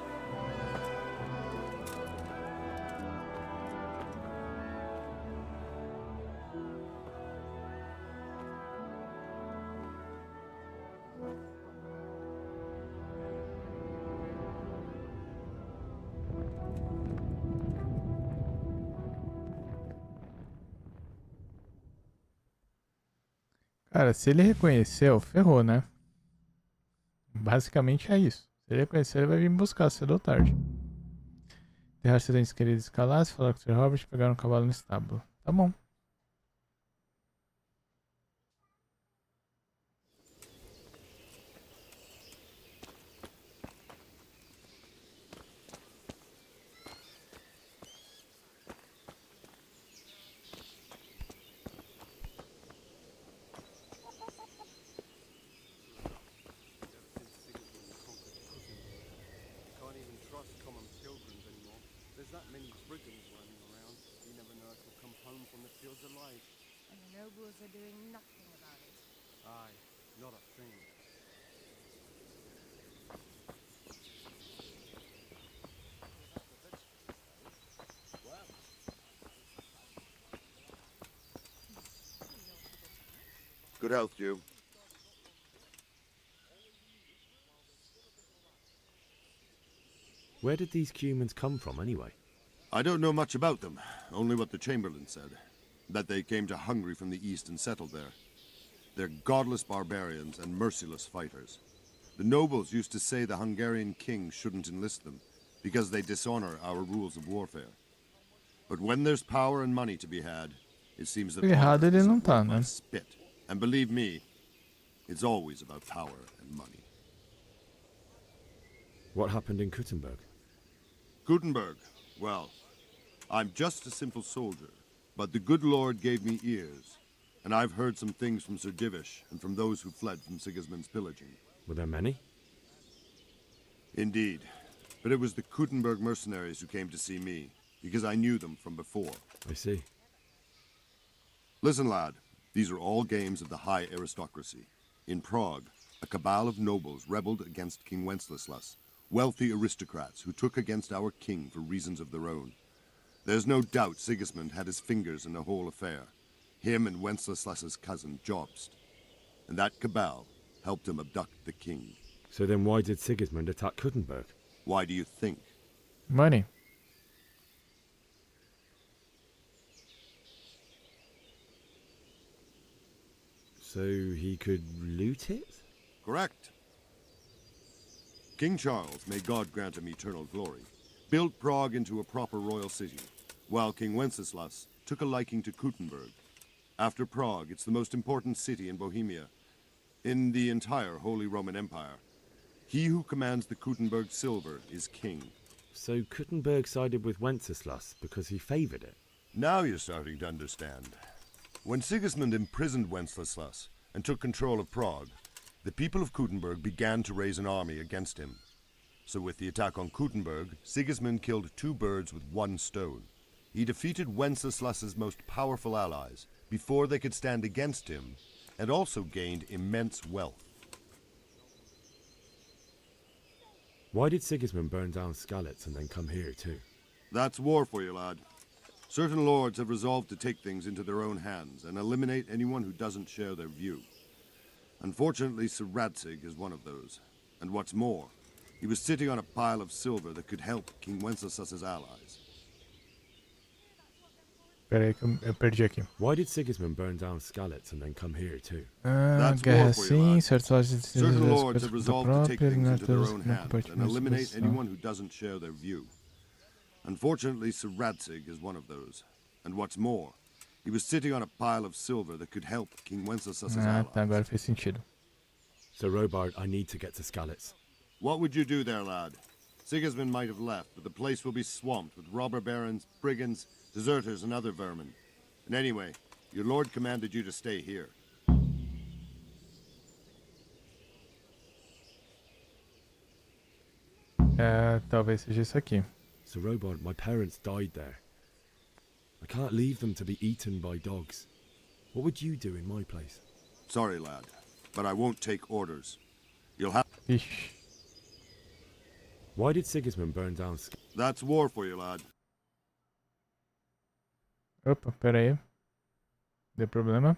Cara, se ele reconheceu, ferrou, né? Basicamente é isso. Se ele reconhecer, ele vai vir me buscar cedo ou tarde. Enterrar seus entes queridos escalar, falar com o Sr. Robert, pegar um cavalo no estábulo. Tá bom. Can't even trust common pilgrims alive. And the nobles are doing nothing about it. Aye, not a thing. Good health to you. Where did these humans come from, anyway? I don't know much about them, only what the Chamberlain said. That they came to Hungary from the east and settled there. They're godless barbarians and merciless fighters. The nobles used to say the Hungarian king shouldn't enlist them, because they dishonor our rules of warfare. But when there's power and money to be had, it seems that Errado honor ele não isn't tá, worth my né? spit. And believe me, it's always about power and money. What happened in Kuttenberg? Gutenberg, well, I'm just a simple soldier, but the good Lord gave me ears, and I've heard some things from Sir Divish and from those who fled from Sigismund's pillaging. Were there many? Indeed, but it was the Kuttenberg mercenaries who came to see me, because I knew them from before. I see. Listen, lad, these are all games of the high aristocracy. In Prague, a cabal of nobles rebelled against King Wenceslas, wealthy aristocrats who took against our king for reasons of their own. There's no doubt Sigismund had his fingers in the whole affair. Him and Wenceslas's cousin, Jobst. And that cabal helped him abduct the king. So then why did Sigismund attack Kuttenberg? Why do you think? Money. So he could loot it? Correct. King Charles, may God grant him eternal glory, built Prague into a proper royal city, while King Wenceslas took a liking to Kuttenberg. After Prague, it's the most important city in Bohemia, in the entire Holy Roman Empire. He who commands the Kuttenberg silver is king. So Kuttenberg sided with Wenceslas because he favored it? Now you're starting to understand. When Sigismund imprisoned Wenceslas and took control of Prague, the people of Kuttenberg began to raise an army against him. So with the attack on Kuttenberg, Sigismund killed 2 birds with 1 stone. He defeated Wenceslas's most powerful allies before they could stand against him, and also gained immense wealth. Why did Sigismund burn down Skalitz and then come here too? That's war for you, lad. Certain lords have resolved to take things into their own hands and eliminate anyone who doesn't share their view. Unfortunately, Sir Radzig is one of those. And what's more, he was sitting on a pile of silver that could help King Wenceslas's allies. Pera aí que eu perdi aqui. Why did Sigismund burn down Skalitz and then come here too? Guerra sim, certos lados Certain lords have resolved to take things into their own própria, hands and eliminate anyone who doesn't share their view. Unfortunately, Sir Radzig is one of those. And what's more, he was sitting on a pile of silver that could help King Wenceslas's allies. Tá, agora fez sentido. So Robard, I need to get to Skalitz. What would you do there, lad? Sigismund might have left, but the place will be swamped with robber barons, brigands, deserters, and other vermin. And anyway, your lord commanded you to stay here. Talvez seja isso aqui. So Robard, my parents died there. I can't leave them to be eaten by dogs. What would you do in my place? Sorry, lad, but I won't take orders. You'll have... Ixi. Why did Sigismund burn down That's war for you, lad. Opa, pera aí. Deu problema.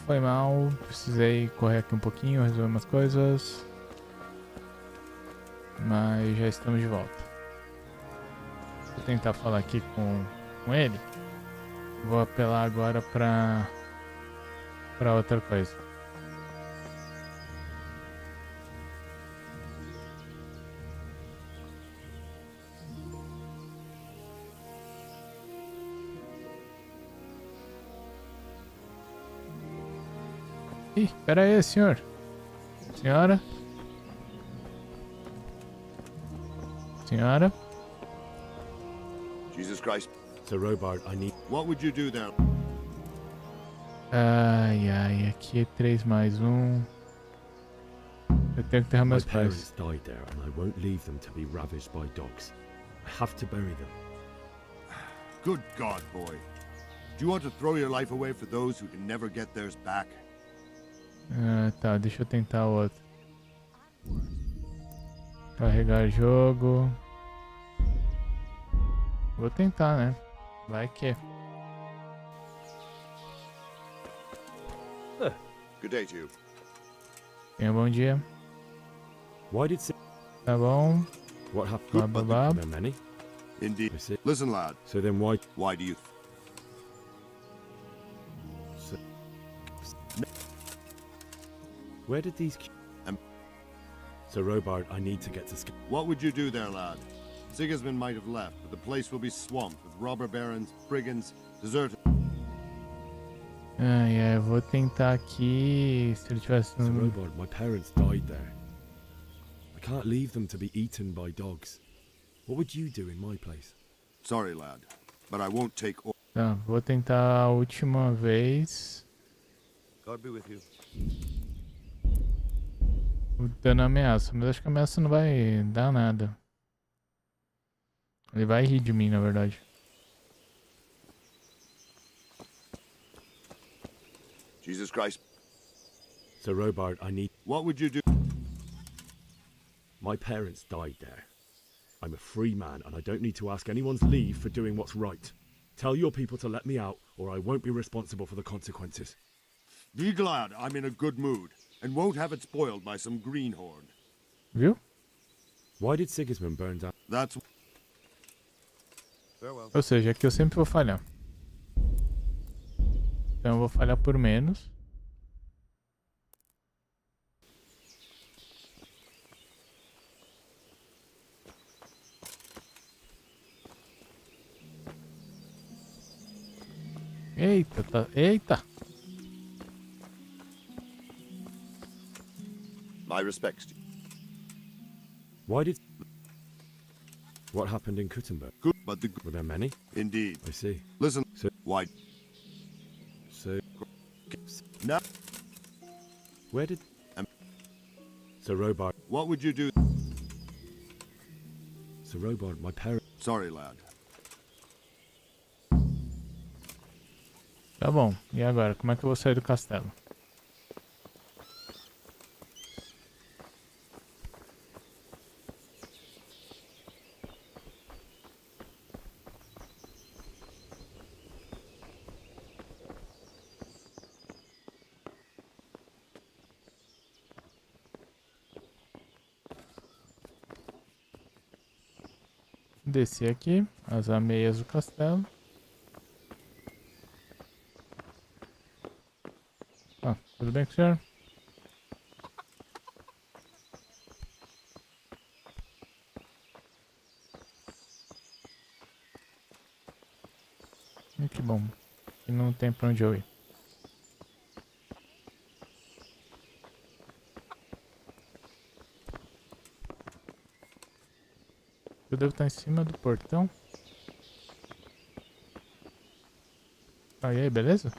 foi mal. Precisei correr aqui um pouquinho, resolver umas coisas. Mas já estamos de volta. Vou tentar falar aqui com ele. Vou apelar agora pra outra coisa. Ih, pera aí, senhor. Senhora? Senhora? Jesus Christ. Sir Robard, I need... What would you do there? Ai, ai, aqui é 3 mais 1. Eu tenho que enterrar My meus parents pais. died there, and I won't leave them to be ravaged by dogs. I have to bury them. Good God, boy. Do you want to throw your life away for those who can never get theirs back? Ah, tá, deixa eu tentar outro. Carregar jogo. Vou tentar, né? Vai que. Good day to you. Tenha um bom dia. Why did... Tá bom. What happened? Blá, blá, blá. There many? Indeed. I see. Listen, lad. So then why... Why do you... So... Where did these... Sir Robard, I need to get to... What would you do there, lad? Sigismund might have left, but the place will be swamped with robber barons, brigands, deserters. Ai, ai, eu vou tentar aqui. Se ele tivesse. Sir Robard, my parents died there. I can't leave them to be eaten by dogs. What would you do in my place? Sorry, lad, but I won't take... Tá, vou tentar a última vez. God be with you. Dando ameaça, mas acho que a ameaça não vai dar nada. Ele vai rir de mim, na verdade. Jesus Christ. Sir Robard, I need... What would you do? My parents died there. I'm a free man, and I don't need to ask anyone's leave for doing what's right. Tell your people to let me out, or I won't be responsible for the consequences. Be glad I'm in a good mood, and won't have it spoiled by some greenhorn. Viu? Why did Sigismund burn down? That's... Farewell. Ou seja, aqui eu sempre vou falhar. Então eu vou falhar por menos. Eita, tá. Eita! My respects to you. Why did... What happened in Kuttenberg? Good, but the... Were there many? Indeed. I see. Listen, So... why... So... Now... Where did... Sir Robard... What would you do? Sir Robard, my parents... Sorry, lad. Tá bom. E agora? Como é que eu vou sair do castelo? Descer aqui, as ameias do castelo. Ah, tudo bem com o senhor? Que bom. E não tem pra onde eu ir. Eu devo estar em cima do portão. Ah, e aí, beleza?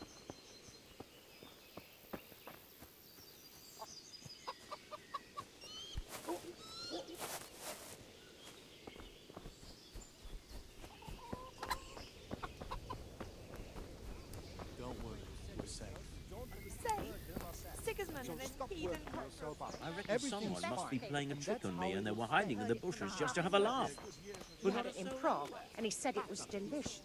I reckon someone must be playing a trick on me and they were hiding in the bushes just to have a laugh. We had it in Prague, and he said it was delicious.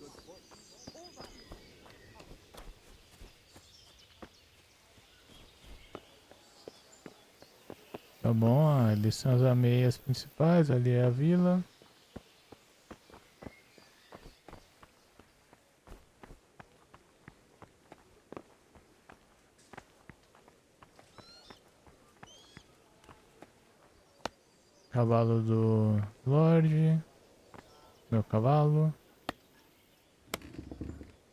Tá bom, ali são as ameias principais, ali é a vila. Cavalo do Lorde. Meu cavalo.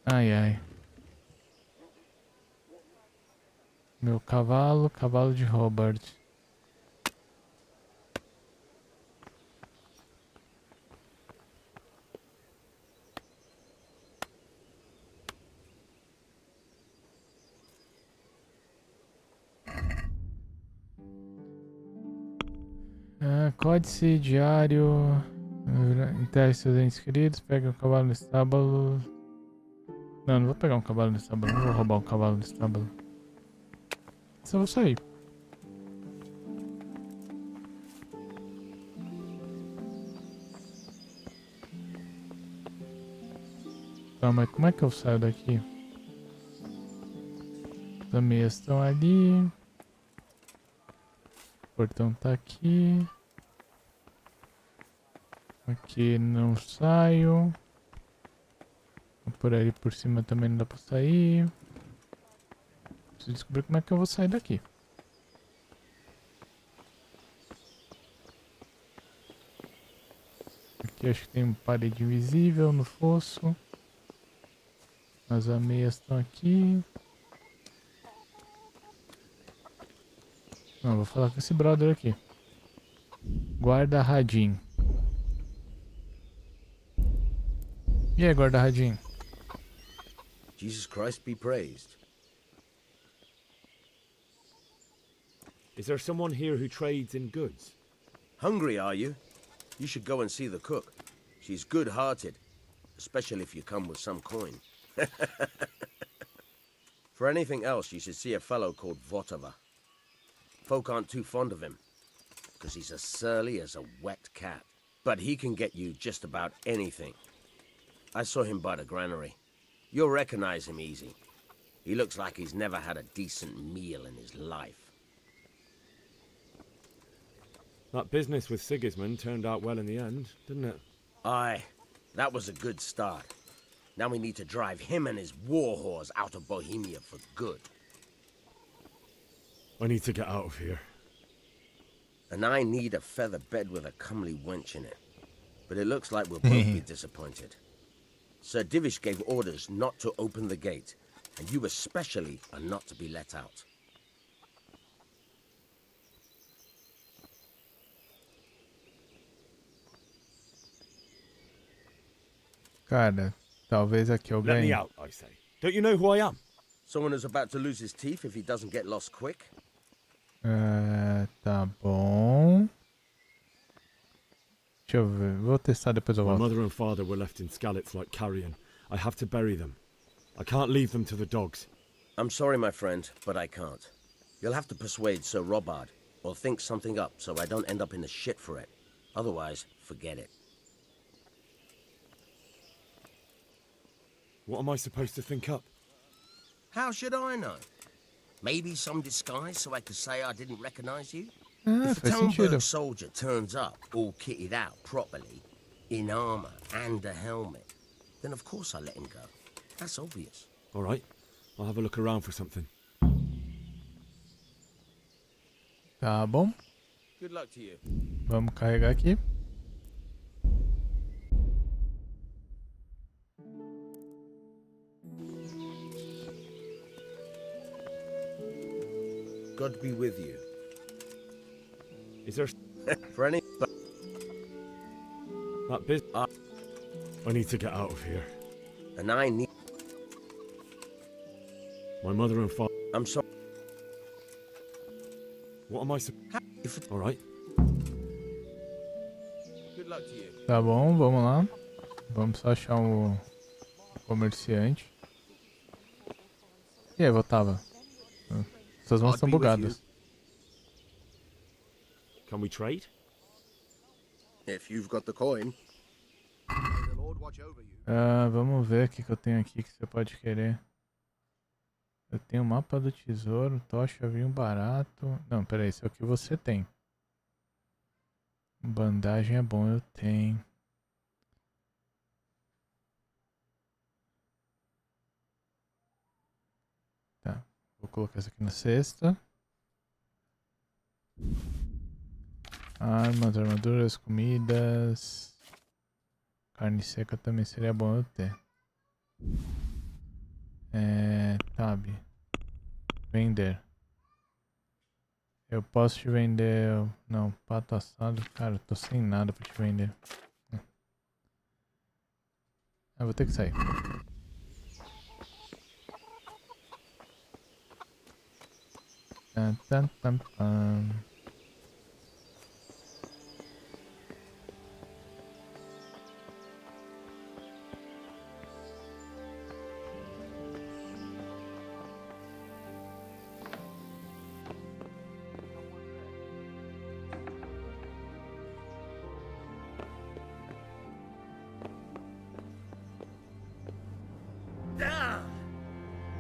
Ai ai. Meu cavalo, cavalo de Robert. Códice diário. Enterre seus entes queridos. Pega um cavalo no estábulo. Não vou pegar um cavalo no estábulo. Não vou roubar um cavalo no estábulo. Só vou sair. Tá, mas como é que eu saio daqui? As ameias estão ali. O portão tá aqui. Aqui não saio. Por ali por cima também não dá pra sair. Preciso descobrir como é que eu vou sair daqui. Aqui acho que tem uma parede invisível no fosso. As ameias estão aqui. Não, vou falar com esse brother aqui. Guarda Radin. E aí, guarda Radin? Jesus Christ be praised. Is there someone here who trades in goods? Hungry, are you? You should go and see the cook. She's good-hearted, especially if you come with some coin. For anything else, you should see a fellow called Votava. Folk aren't too fond of him, because he's as surly as a wet cat. But he can get you just about anything. I saw him by the granary. You'll recognize him easy. He looks like he's never had a decent meal in his life. That business with Sigismund turned out well in the end, didn't it? Aye, that was a good start. Now we need to drive him and his war whores out of Bohemia for good. I need to get out of here. And I need a feather bed with a comely wench in it. But it looks like we'll both be disappointed. Sir Divish gave orders not to open the gate, and you especially are not to be let out. Cara, talvez aqui eu ganhe. Let me out, I say. Don't you know who I am? Someone who's about to lose his teeth if he doesn't get lost quick? Tá bom. Deixa eu ver. Vou testar depois eu My volto. mother and father were left in Skalitz like carrion. I have to bury them. I can't leave them to the dogs. I'm sorry, my friend, but I can't. You'll have to persuade Sir Robard, or think something up so I don't end up in the shit for it. Otherwise, forget it. What am I supposed to think up? How should I know? Maybe some disguise so I could say I didn't recognize you? If a faz sentido. Townburg soldier turns up, all kitted out properly, in armor and a helmet, then of course I let him go. That's obvious. All right, I'll have a look around for something. Tá bom. Good luck to you. Vamos carregar aqui. God be with you. Is there For any... that biz? I need to get out of here. And I need... My mother and father. I'm sorry. What am I All right. Good luck to you. Tá bom, vamos lá. Vamos só achar o comerciante. E aí, Votava? Suas mãos estão bugadas. Can we trade? If you've got the coin. Vamos ver o que eu tenho aqui que você pode querer. Eu tenho o mapa do tesouro, tocha, vinho barato. Não, peraí, esse é o que você tem. Bandagem é bom, eu tenho. Tá, vou colocar isso aqui na cesta. Armas, armaduras, comidas. Carne seca também seria bom eu ter. Tab. Vender. Eu posso te vender... Não, pato assado. Cara, eu tô sem nada pra te vender. Eu vou ter que sair. Tan, tan, tan, tan.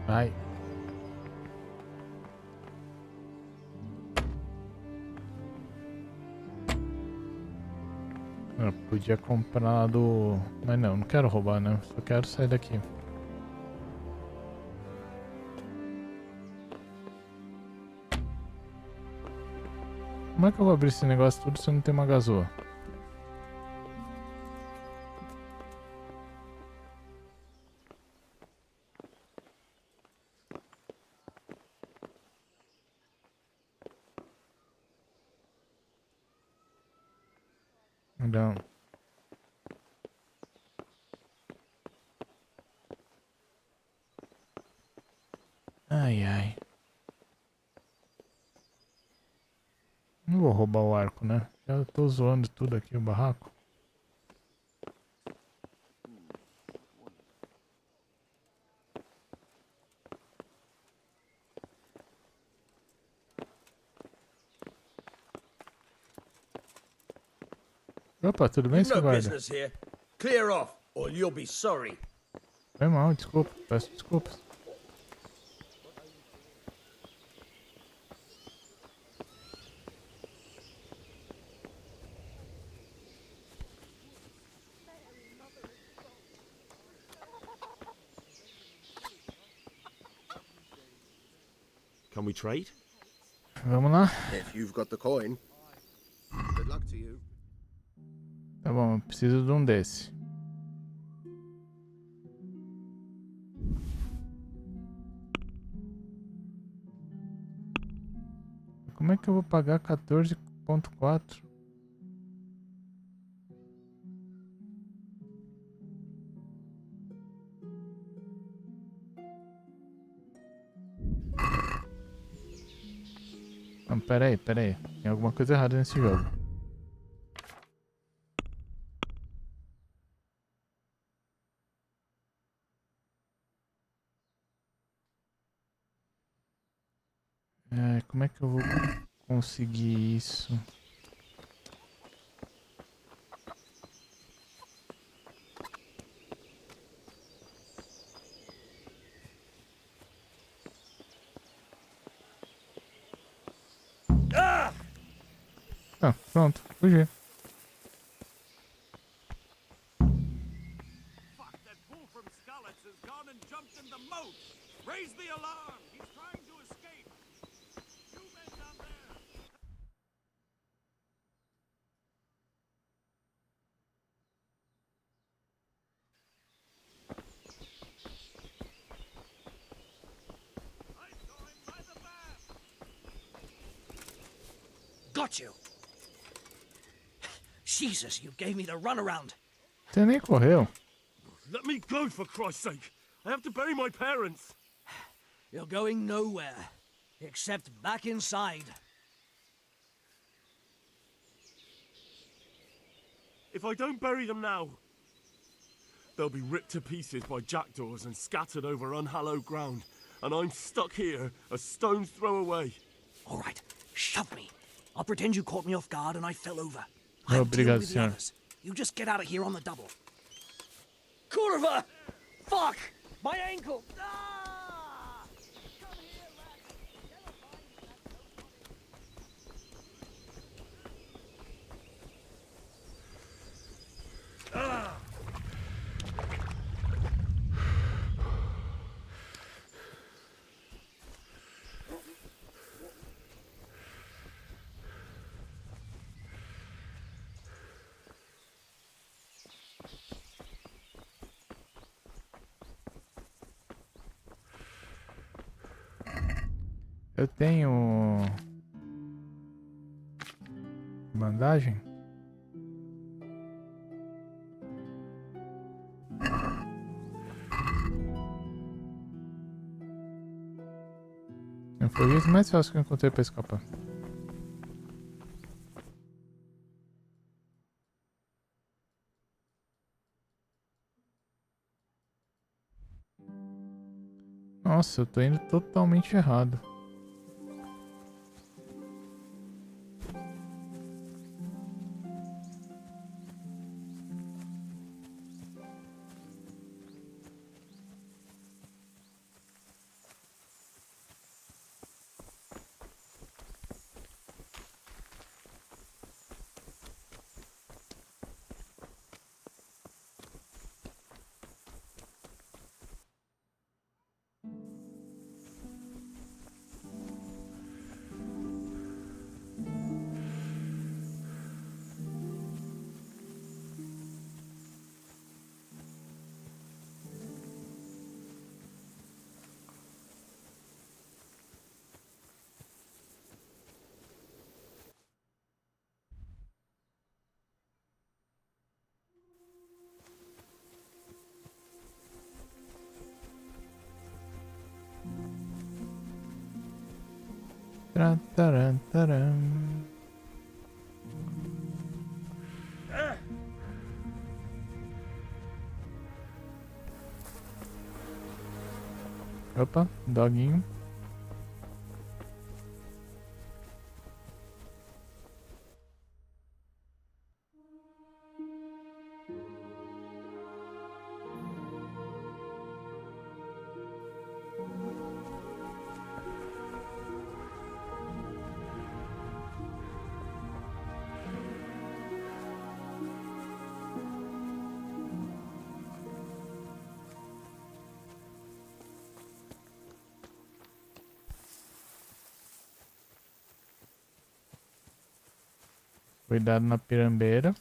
Vai. Eu podia comprar do... Mas não quero roubar, né? Só quero sair daqui. Como é que eu vou abrir esse negócio tudo se eu não tenho uma gazoa? Não. Ai, ai. Não vou roubar o arco, né? Já tô zoando tudo aqui, o barraco. Opa, tudo bem, seu guarda? Clear off, or you'll be sorry. Foi mal, desculpa. Peço desculpas. Can we trade? Vamos lá. If you've got the coin. Good luck to you. Tá bom, eu preciso de um desse. Como é que eu vou pagar 14,4? Não, pera aí. Tem alguma coisa errada nesse jogo. Como é que eu vou conseguir isso? Ah, pronto, fugi. Fuck, that fool from Skalitz has gone and jumped in the moat! Raise the alarm! He's trying to escape! You men down there! I saw him by the map! Got you! Jesus, you gave me the runaround! Você nem correu. Let me go, for Christ's sake! I have to bury my parents! You're going nowhere, except back inside. If I don't bury them now, they'll be ripped to pieces by jackdaws and scattered over unhallowed ground, and I'm stuck here, a stone's throw away. All right, shove me. I'll pretend you caught me off guard and I fell over. Obrigado, senhor. You just get out of here on the double. Curva! Fuck! My ankle! Ah! Come here, lads. Never mind that. Eu tenho bandagem? Foi o jeito mais fácil que eu encontrei pra escapar. Nossa, eu tô indo totalmente errado. Taran, taran. Opa, doguinho. Cuidado na pirambeira.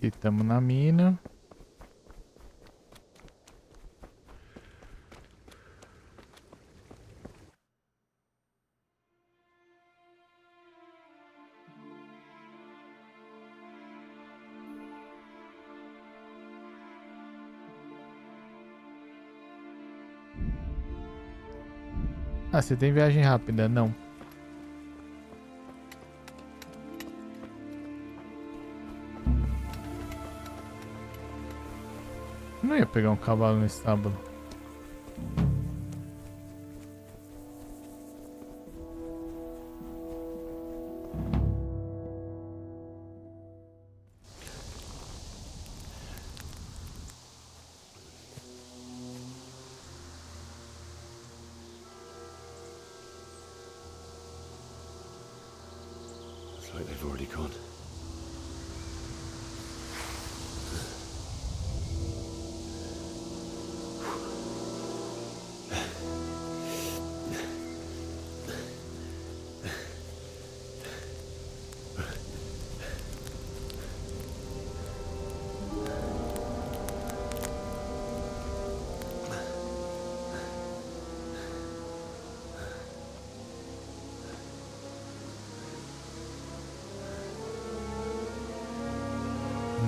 E tamo na mina. Ah, você tem viagem rápida? Não. Não ia pegar um cavalo no estábulo. Looks like they've already gone.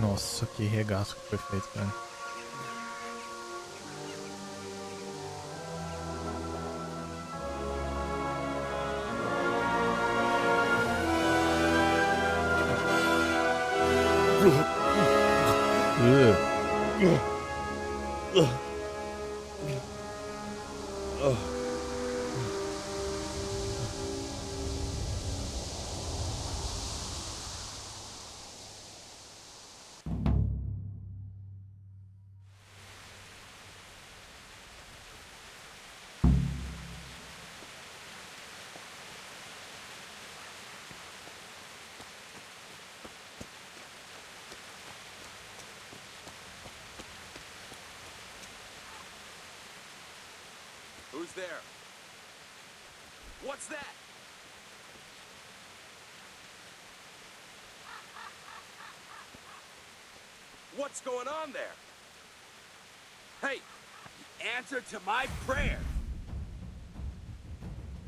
Nossa, que regaço que foi feito, cara. Who's there? What's that? What's going on there? Hey, answer to my prayer.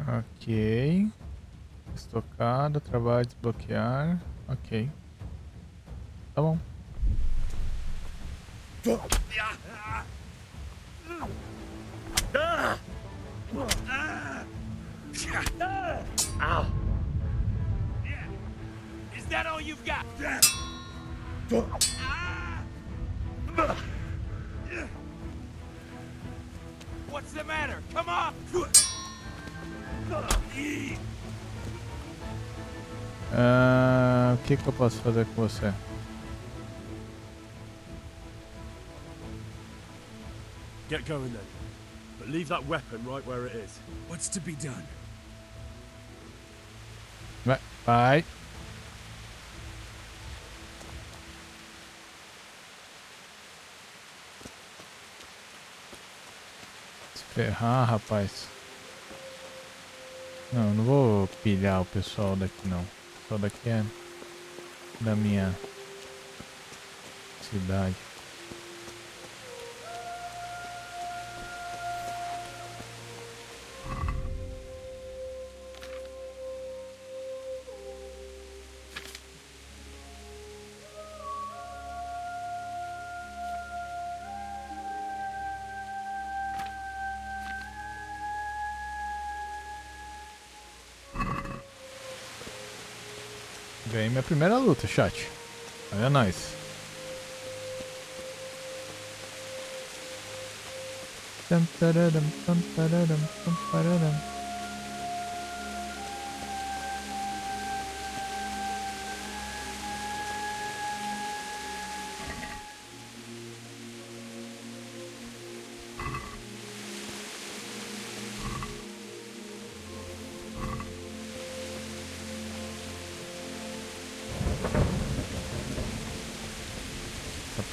Ok. Estocado, trabalho, desbloquear. Ok. Tá bom. Ow. Is that all you've got? What's the matter? Come on! O que eu posso fazer com você? Get going then. But leave that weapon right where it is. What's to be done? Vai. Se ferrar, rapaz. Não, não vou pilhar o pessoal daqui não. O pessoal daqui é da minha cidade. Ganhei minha primeira luta, chat. Olha nós. Tantararam, tantararam, tantararam.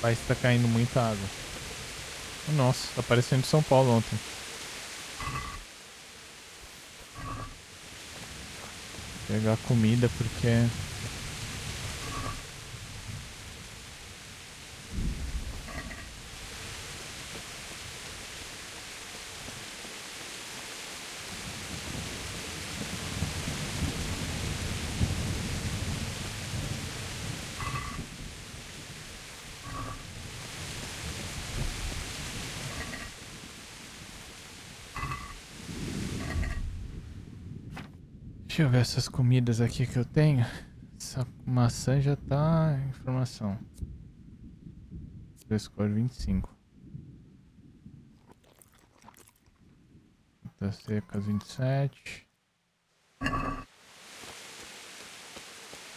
Rapaz, tá caindo muita água. Nossa, tá parecendo São Paulo ontem. Vou pegar comida porque... Deixa eu ver essas comidas aqui que eu tenho. Essa maçã já tá em informação. Score 25. Tá secas 27.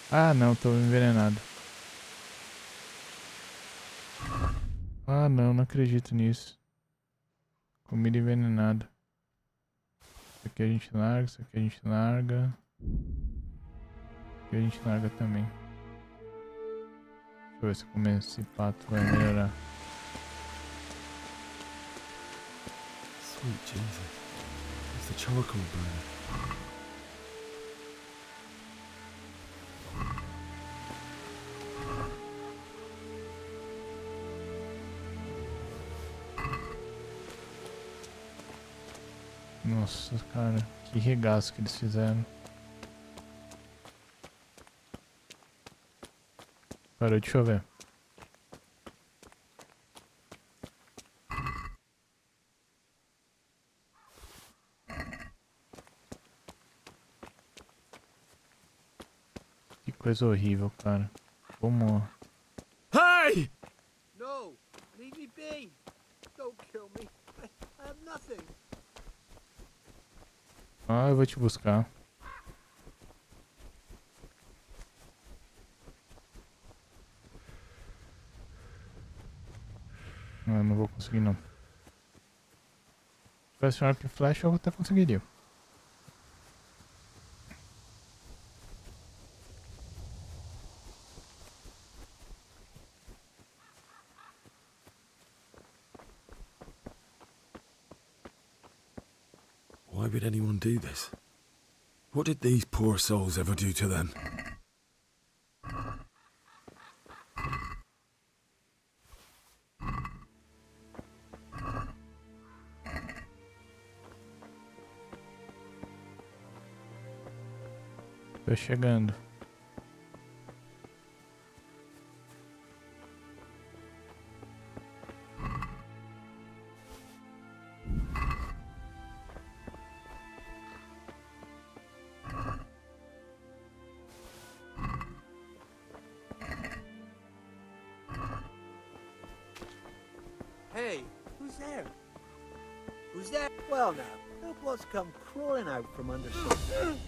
Ah não, tô envenenado. Ah não, não acredito nisso. Comida envenenada. Isso aqui a gente larga, isso aqui a gente larga. Isso aqui a gente larga também. Deixa eu ver se comer esse pato vai melhorar. Sweet Jesus. It's the charcoal burner. Nossa, cara, que regaço que eles fizeram. Parou de chover. Que coisa horrível, cara. Como... Hey! No! Leave me be! Don't kill me. I have nothing. Ah, eu vou te buscar. Eu não vou conseguir não. Se tivesse um arco e flecha eu até conseguiria. would anyone do this? What did these poor souls ever do to them? Tô chegando. Hey, who's there? Who's there? Well now, who what's come crawling out from under some...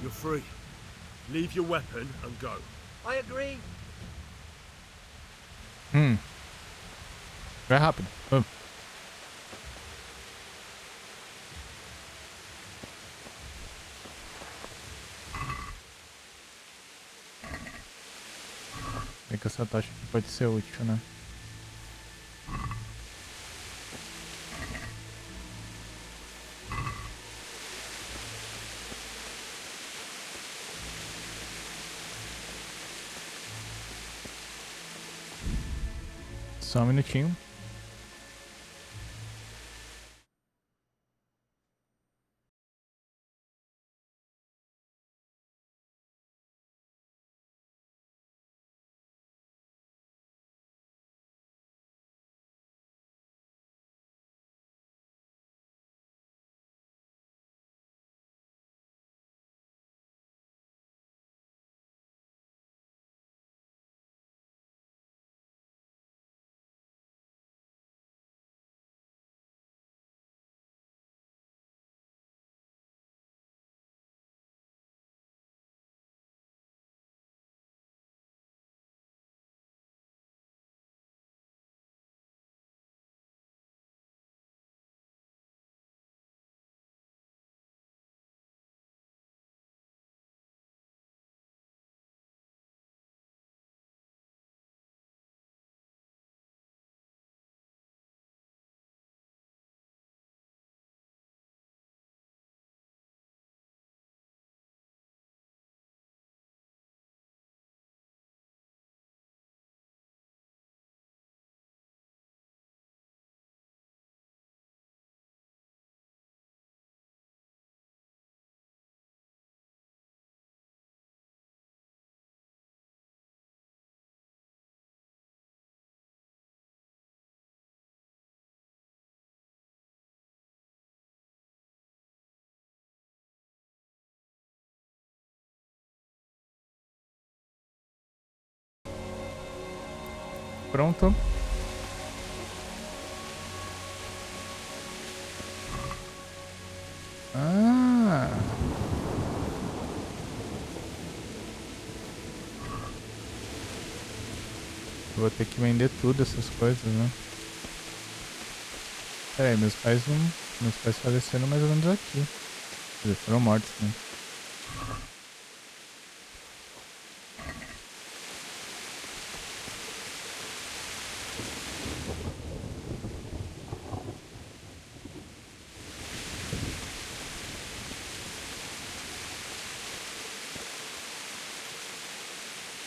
You're free. Leave your weapon and go. I agree. Vai rápido. Vamos. É que essa tocha aqui pode ser útil, né? Só um minutinho. Pronto. Ah. Vou ter que vender tudo essas coisas, né? Pera aí, meus pais faleceram mais ou menos aqui. Quer dizer, foram mortos, né?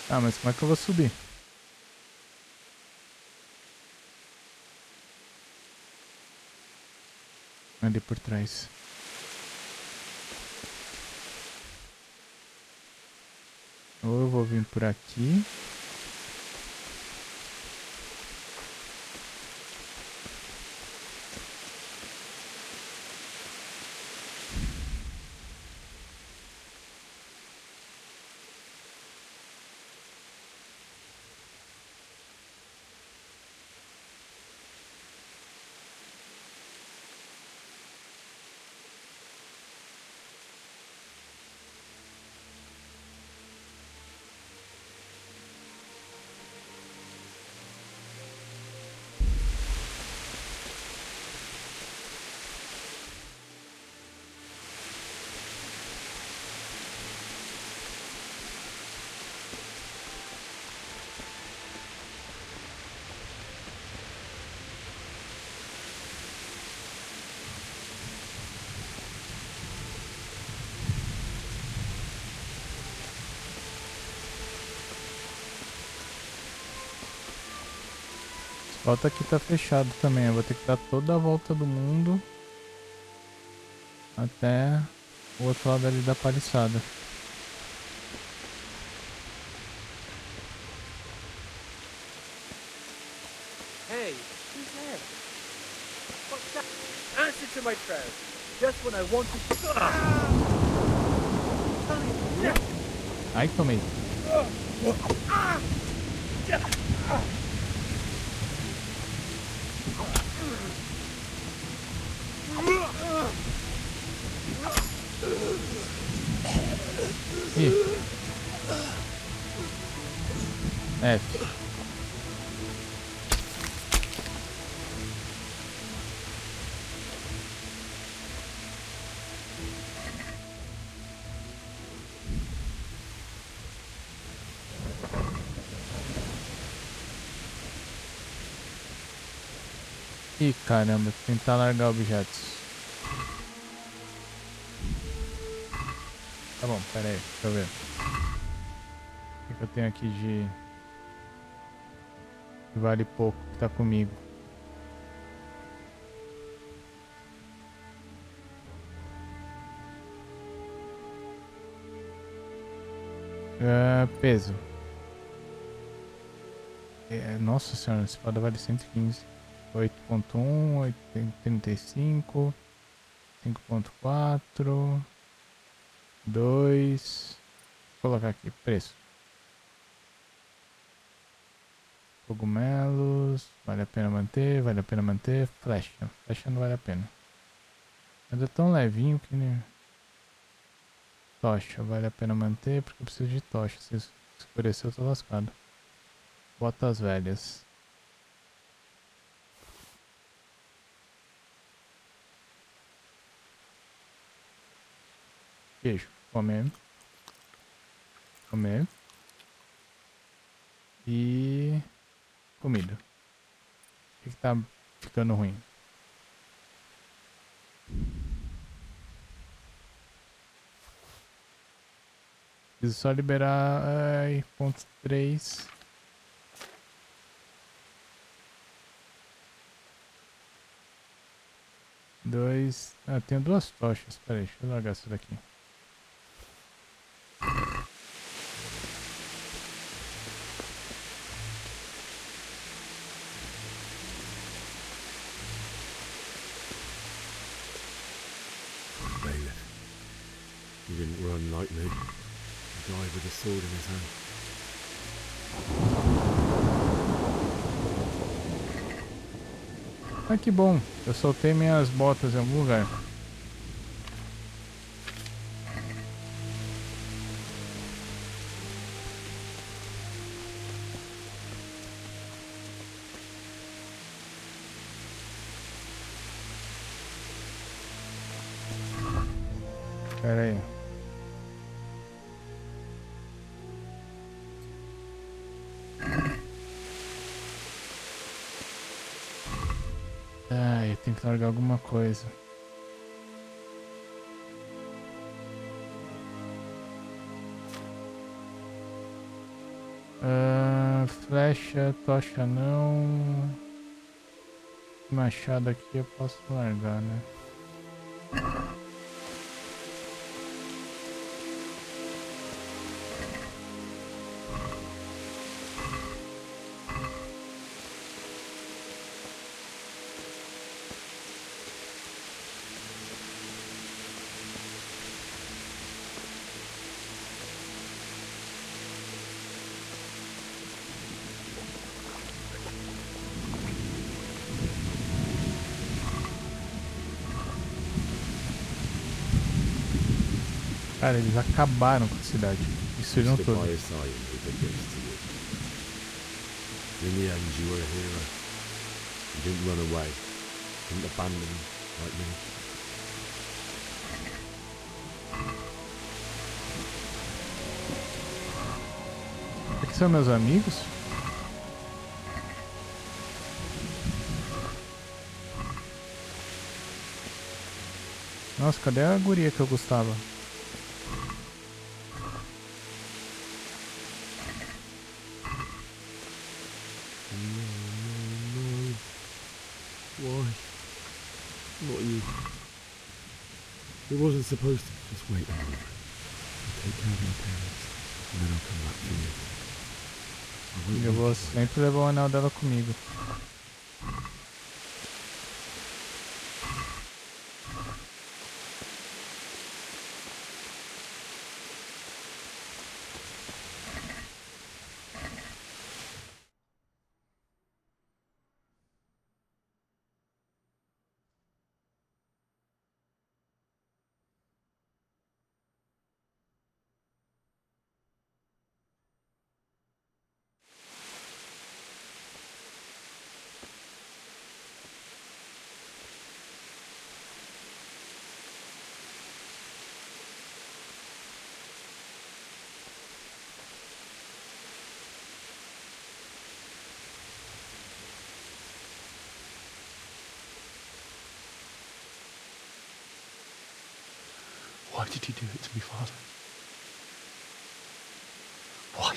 Ah, mas como é que eu vou subir? Ali por trás. Ou eu vou vir por aqui. Volta aqui tá fechado também. Eu vou ter que dar toda a volta do mundo até o outro lado ali da paliçada. Hey, who's there? What's that? Answer to my prayers. Just when I wanted to... Ai, tomei. Ih. F. Ih, caramba, tentar largar objetos. Tá bom, pera aí, deixa eu ver. O que eu tenho aqui de que vale pouco, que tá comigo? Peso. Nossa senhora, essa espada vale 115. 8.1, 35, 5.4, 2. Vou colocar aqui, preço. Cogumelos, vale a pena manter, vale a pena manter. Flecha, flecha não vale a pena. Mas é tão levinho que nem... Tocha, vale a pena manter porque eu preciso de tocha. Se escurecer eu tô lascado. Botas velhas. Queijo, comer. Comer. E... comida. O que tá ficando ruim? Preciso só liberar... Ai, ponto 3. Dois... Ah, tenho duas tochas. Pera aí, deixa eu largar essa daqui. He didn't run like me. He died with a sword in his hand. Ah, que bom. Eu soltei minhas botas em algum lugar. Pera aí. Ai, eu tenho que largar alguma coisa. Flecha, tocha não. Machado aqui eu posso largar, né? Cara, eles acabaram com a cidade. Destruíram tudo. In the end, you were a hero. You didn't run away. Didn't abandon me like me. Aqui são meus amigos? Nossa, cadê a guria que eu gostava? Why? Not you. It wasn't supposed to. Just wait a moment. I'll take care of my parents, and then I'll come back for you. Eu vou sempre levar o anel dela comigo. Why did you do it to me, Father? Why?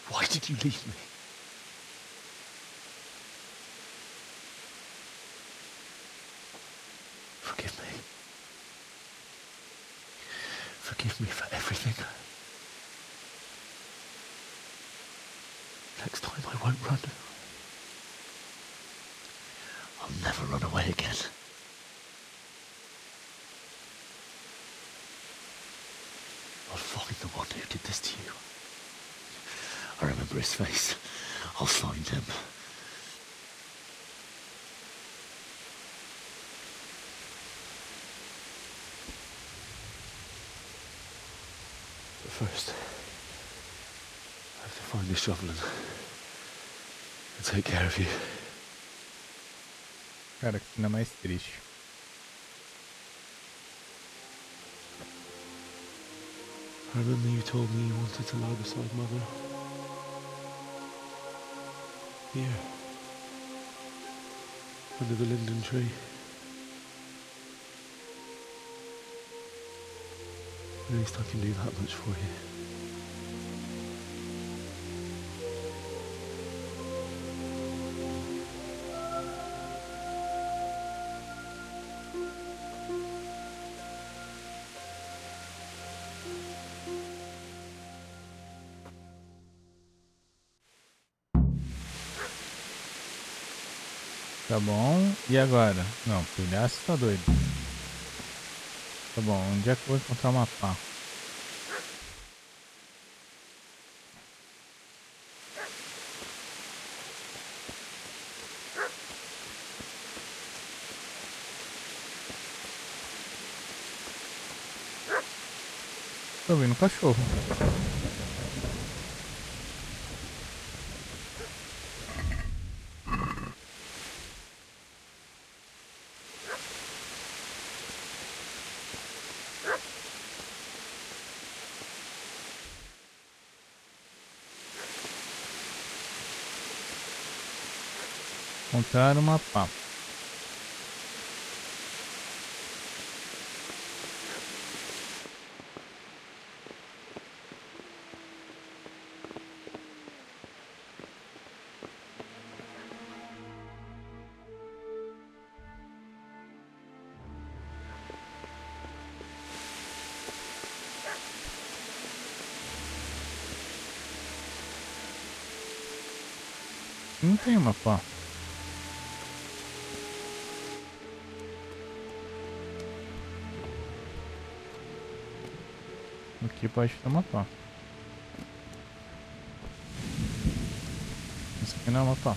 Why did you leave me? Forgive me. Forgive me for everything. Next time I won't run. I'll never run away again. I'll find the one who did this to you. I remember his face. I'll find him. But first, I have to find this shovel and take care of you. Cara, que cena mais triste. I remember you told me you wanted to lie beside Mother. Here. Under the linden tree. At least I can do that much for you. Tá bom, e agora? Não, pilhaço tá doido. Tá bom, onde é que eu vou encontrar o mapa? Tô ouvindo um cachorro. Encontrar o mapa. Não tem mapa. Aqui pode ter mapa. Isso aqui não é mapa.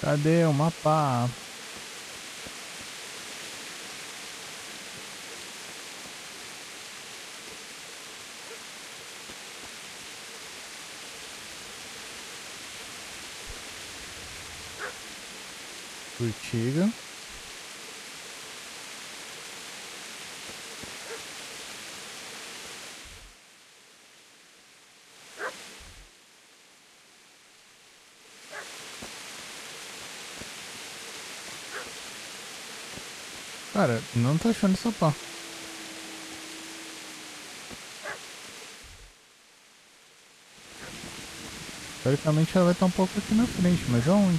Cadê o mapa? Urtiga. Cara, não tô achando essa pá. Teoricamente ela vai estar um pouco aqui na frente, mas aonde?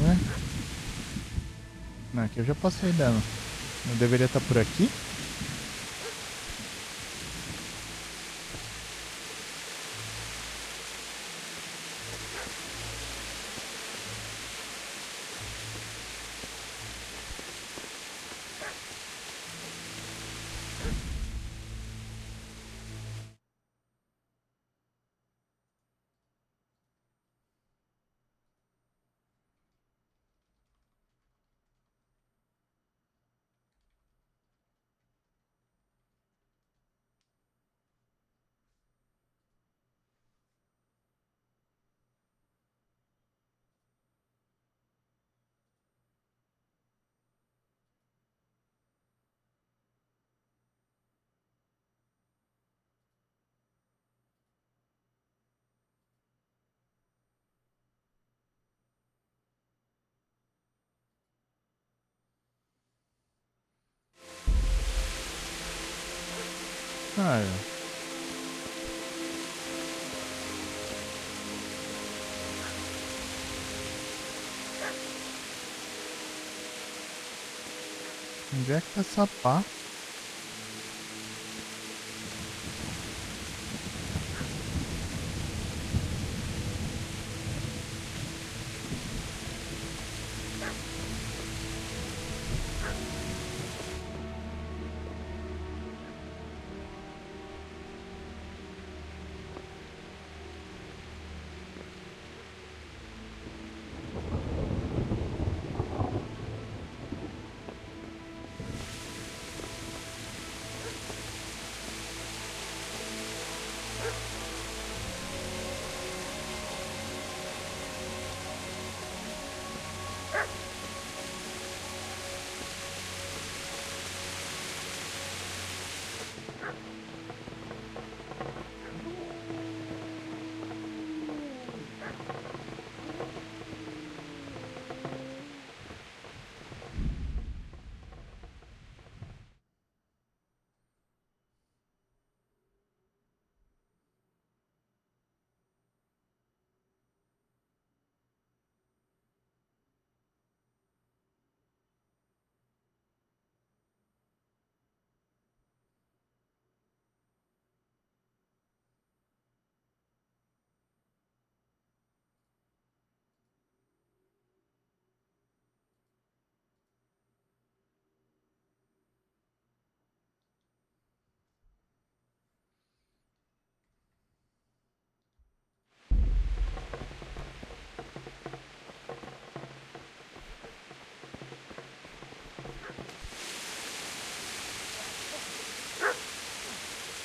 Ué? Não, aqui eu já passei dela. Não deveria estar por aqui? Cara. Onde é que tá essa pá?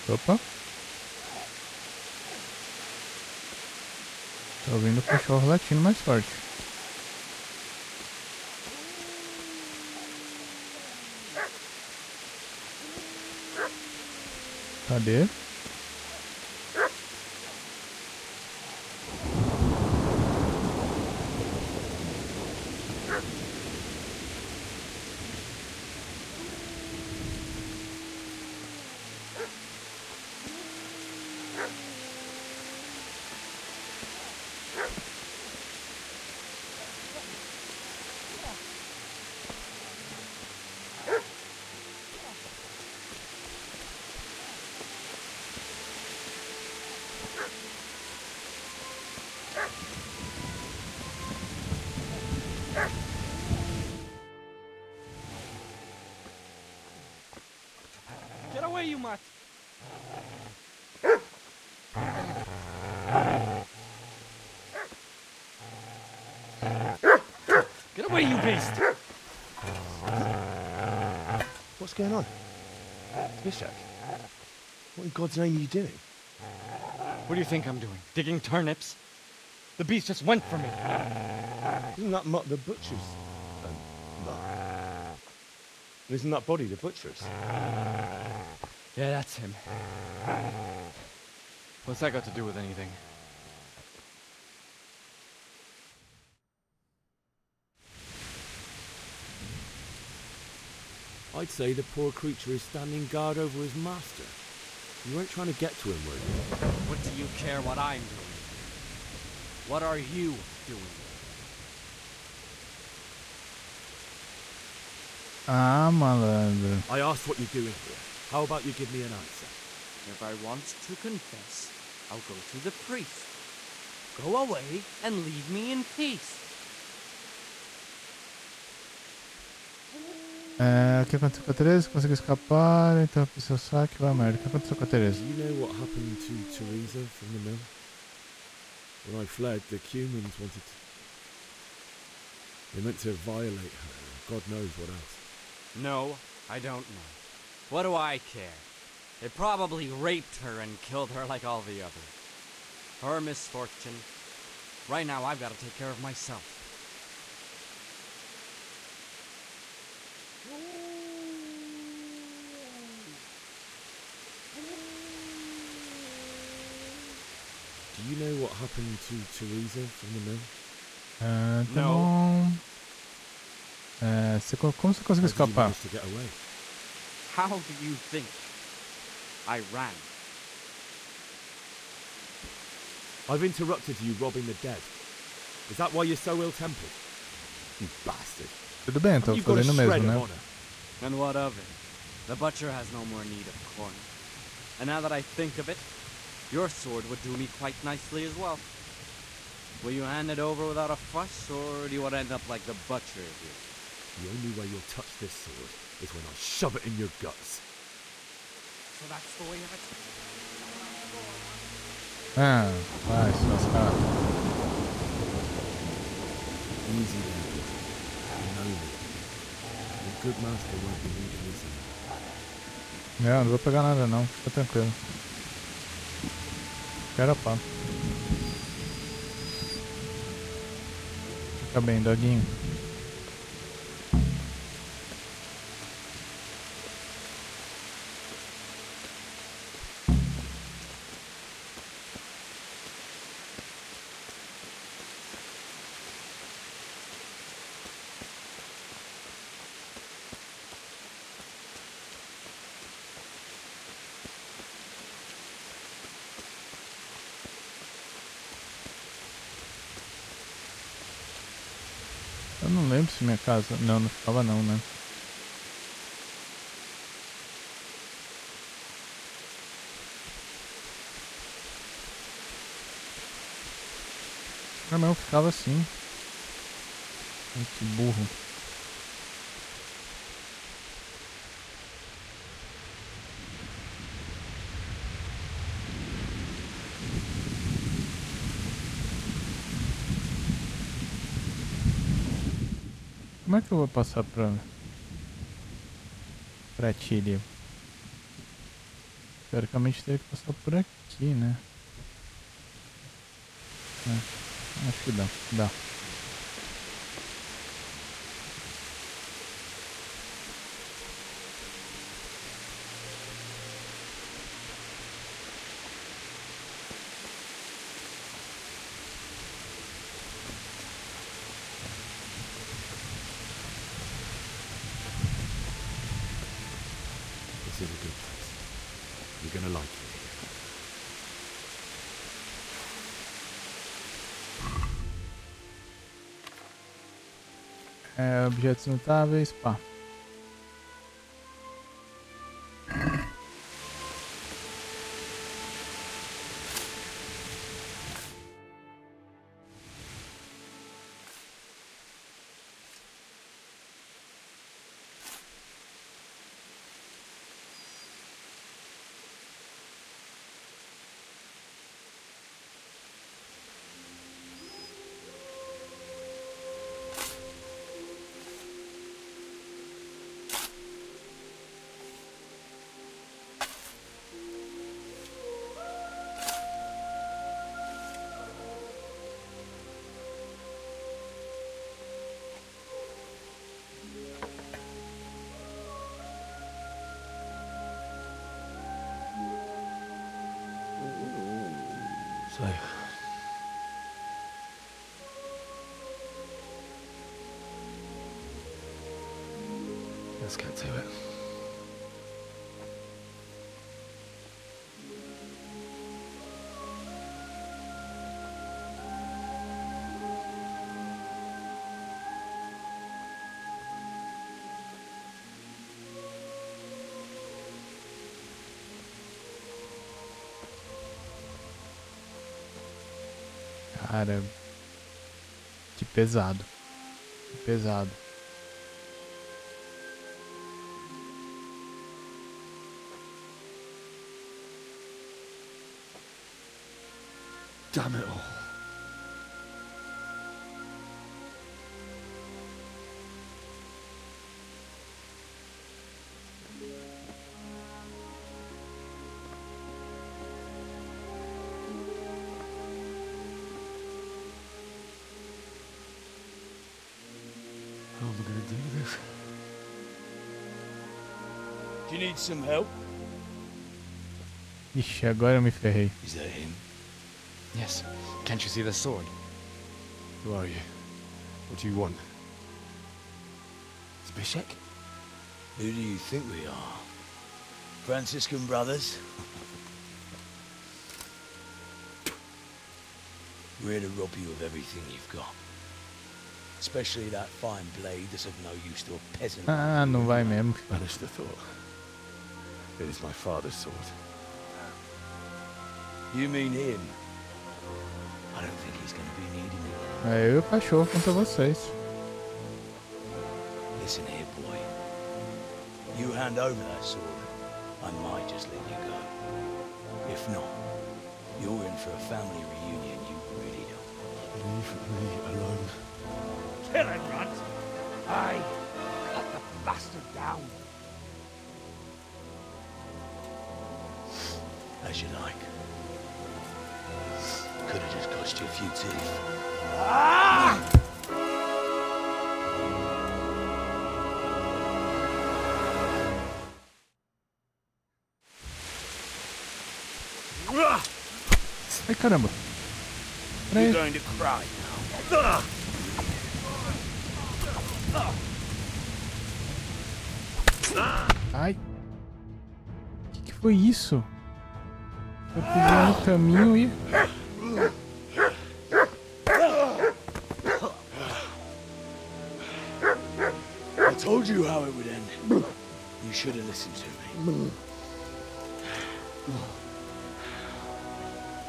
Opa. Tô ouvindo o cachorro latindo mais forte. Cadê? Get away, you mutt! Get away, you beast! What's going on? Bishak, what in God's name are you doing? What do you think I'm doing? Digging turnips? The beast just went for me. Isn't that the butcher's? Isn't that body the butcher's? Yeah, that's him. What's that got to do with anything? I'd say the poor creature is standing guard over his master. You weren't trying to get to him, were you? What do you care what I'm doing? What are you doing? Ah, malandro. I asked what you're doing here. How about you give me an answer? If I want to confess, I'll go to the priest. Go away and leave me in peace. O que aconteceu com a Teresa? Conseguiu escapar, então pro seu saque, vai merda. O que aconteceu com a Teresa? Do you know what happened to Teresa from the mill? When I fled, the humans wanted to... They meant to violate her, and God knows what else. No, I don't know. What do I care? They probably raped her and killed her like all the others. Her misfortune. Right now, I've got to take care of myself. Do you know what happened to Teresa from the mill? Tá bom. Como você conseguiu escapar? To get away? How do you think? I ran. I've interrupted you robbing the dead. Is that why you're so ill-tempered? You bastard. Tudo bem, eu tô fazendo mesmo, né? And what of it? The butcher has no more need of corn. And now that I think of it, your sword would do me quite nicely as well. Will you hand it over without a fuss, or do you want to end up like the butcher here? The only way you'll touch this sword is when I shove it in your guts. So that's the way of it? Ah, vai se lascar. Easy then. You know me. The good master won't be leaving easily. Não vou pegar nada não, fica tranquilo. Quero a pá. Fica bem, doguinho. Eu não lembro se minha casa... Não ficava não, né? Ah não, ficava assim. Ai, que burro. Como é que eu vou passar pra Tília? Teoricamente teria que passar por aqui, né? Acho que dá. This is a good place. You're gonna like it. Objetos notáveis, pá. So, Let's get to it. Cara, que pesado. Que pesado. Damn it all. How am I gonna do this? Do you need some help? Ixi, agora eu me ferrei. Is that him? Yes. Can't you see the sword? Who are you? What do you want? Zbyszek? Who do you think we are? Franciscan brothers? We're here to rob you of everything you've got. Especially that fine blade that's of no use to a peasant. Ah, não vai mesmo. Banish the thought. It is my father's sword. You mean him? I don't think he's gonna be needing it. É eu e o cachorro contra vocês. Listen here, boy. You hand over that sword, I might just let you go. If not, you're in for a family reunion you really don't. Leave me alone. Kill him, Runt! Aye, cut the bastard down. As you like. Could have just cost you a few teeth. Ah! Ai, caramba. You're going to cry now. Ai. Que foi isso? Eu pisei no caminho e... I told you how it would end. You should have listened to me.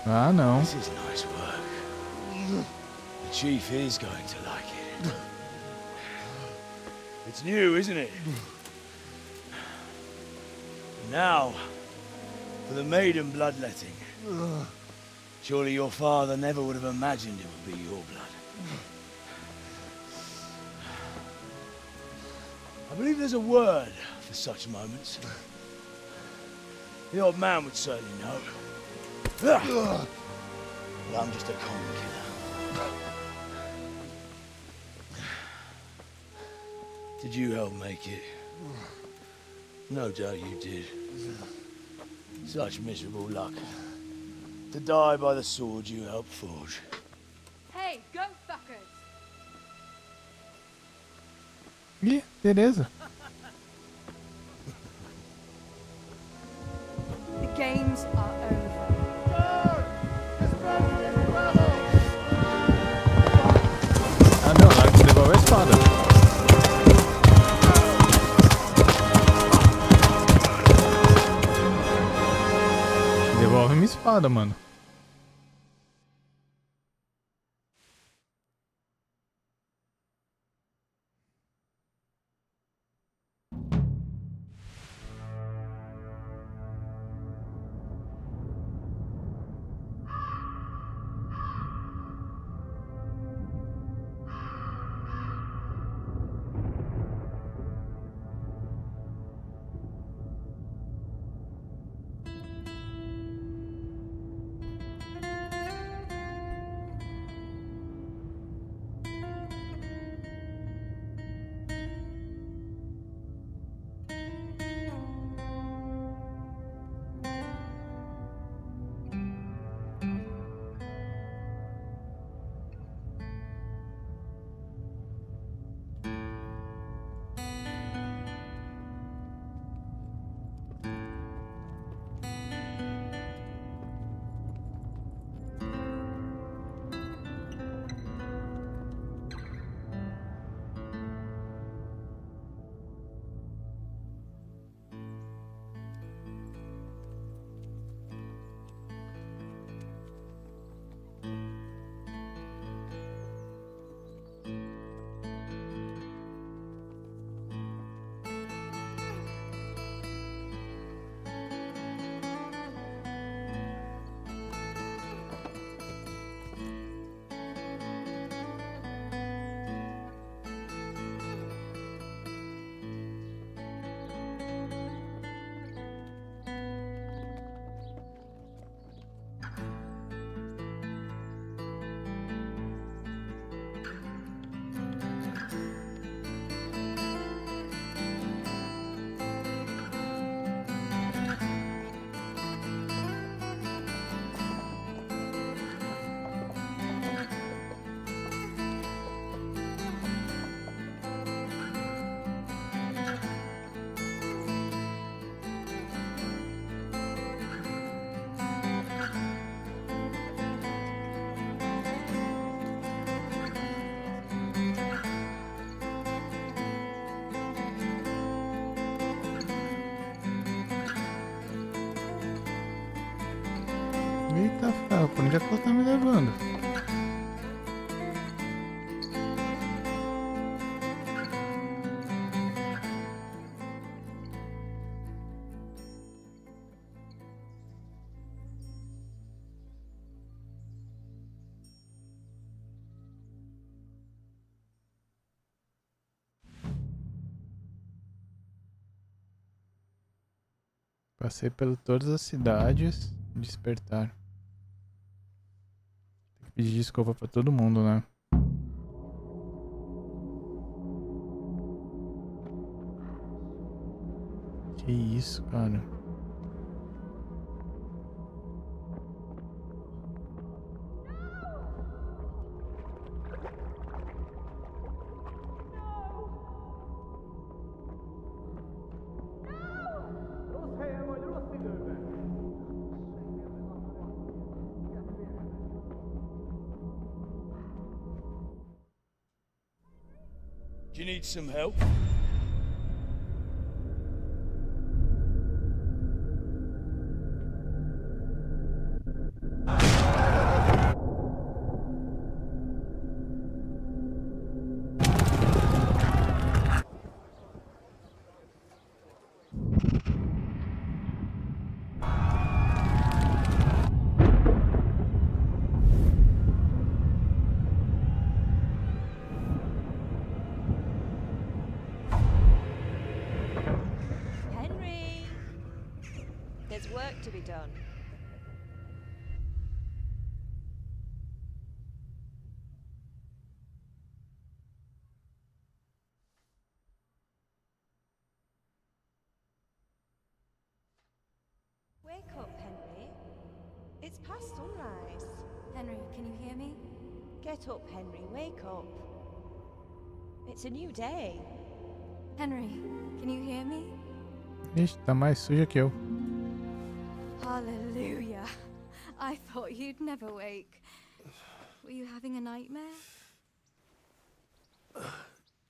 Ah, não. This is nice work. The chief is going to like it. It's new, isn't it? Now, for the maiden bloodletting. Surely your father never would have imagined it would be your blood. I believe there's a word for such moments. The old man would certainly know. But I'm just a common killer. Did you help make it? No doubt you did. Such miserable luck. To die by the sword you helped forge. Hey, go fuckers! Ih, beleza. The games are over. Ah, não, lá que devolve a espada. Devolve minha espada, mano. Eita ferro, por onde é que ela tá me levando? Passei por todas as cidades. Despertar. Tem que pedir desculpa pra todo mundo, né? Que isso, cara? Do you need some help? Henry! There's work to be done. Wake up, Henry. It's past sunrise. Henry, can you hear me? Get up, Henry. Wake up. It's a new day. Henry, can you hear me? Ixi, tá mais suja que eu. Hallelujah. I thought you'd never wake. Were you having a nightmare?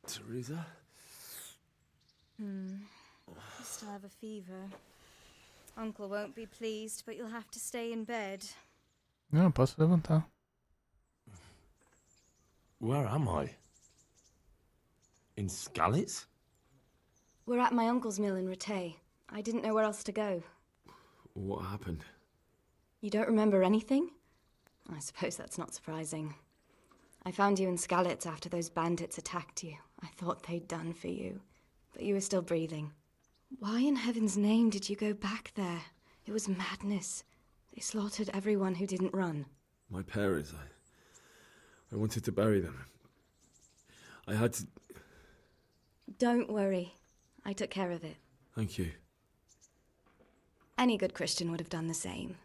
Teresa? You still have a fever. Uncle won't be pleased, but you'll have to stay in bed. Não, eu posso levantar. Where am I? In Skalitz? We're at my uncle's mill in Rattay. I didn't know where else to go. What happened? You don't remember anything? I suppose that's not surprising. I found you in Skalitz after those bandits attacked you. I thought they'd done for you, but you were still breathing. Why in heaven's name did you go back there? It was madness. They slaughtered everyone who didn't run. My parents, I wanted to bury them. I had to... Don't worry. I took care of it. Thank you. Any good Christian would have done the same.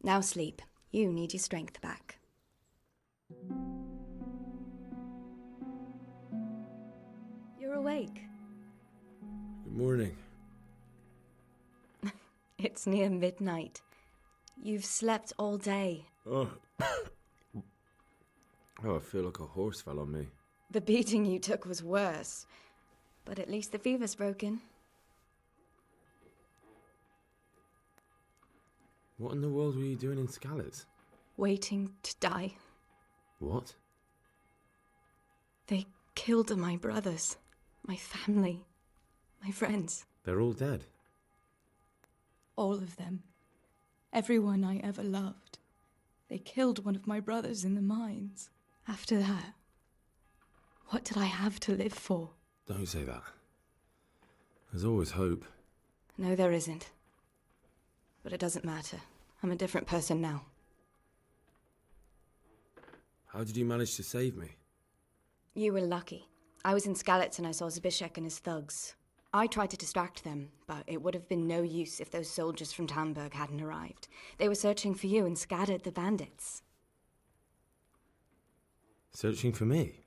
Now sleep. You need your strength back. You're awake. Good morning. It's near midnight. You've slept all day. Oh. Oh, I feel like a horse fell on me. The beating you took was worse. But at least the fever's broken. What in the world were you doing in Skalitz? Waiting to die. What? They killed my brothers, my family, my friends. They're all dead. All of them. Everyone I ever loved. They killed one of my brothers in the mines. After that, what did I have to live for? Don't say that. There's always hope. No, there isn't. But it doesn't matter. I'm a different person now. How did you manage to save me? You were lucky. I was in Skalitz and I saw Zbyszek and his thugs. I tried to distract them, but it would have been no use if those soldiers from Tamburg hadn't arrived. They were searching for you and scattered the bandits. Searching for me?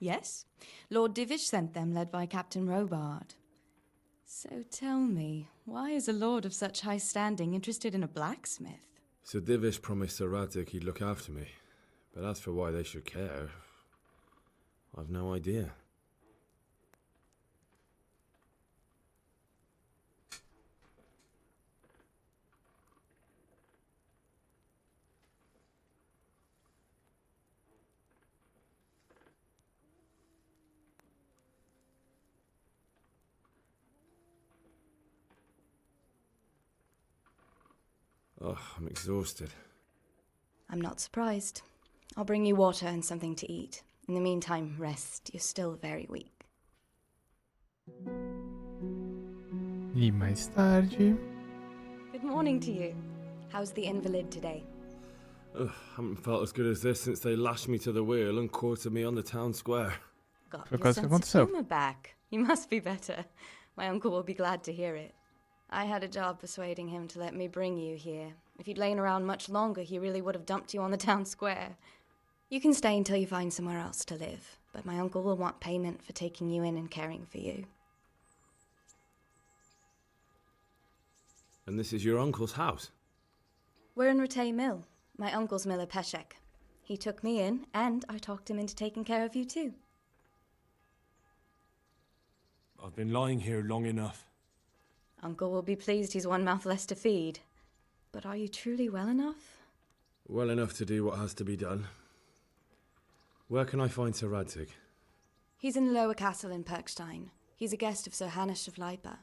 Yes. Lord Divish sent them, led by Captain Robard. So tell me, why is a lord of such high standing interested in a blacksmith? Sir Divish promised Sir Radzik he'd look after me. But as for why they should care, I've no idea. Oh, I'm exhausted. I'm not surprised. I'll bring you water and something to eat. In the meantime, rest. You're still very weak. E mais tarde. Good morning to you. How's the invalid today? Ugh, haven't felt as good as this since they lashed me to the wheel and quartered me on the town square. Got Foi your quase que sense of aconteceu. humor back. You must be better. My uncle will be glad to hear it. I had a job persuading him to let me bring you here. If you'd lain around much longer, he really would have dumped you on the town square. You can stay until you find somewhere else to live, but my uncle will want payment for taking you in and caring for you. And this is your uncle's house? We're in Ratay Mill. My uncle's miller Peshek. He took me in, and I talked him into taking care of you too. I've been lying here long enough. Uncle will be pleased he's one mouth less to feed. But are you truly well enough? Well enough to do what has to be done. Where can I find Sir Radzig? He's in the lower castle in Perkstein. He's a guest of Sir Hanush of Leipa.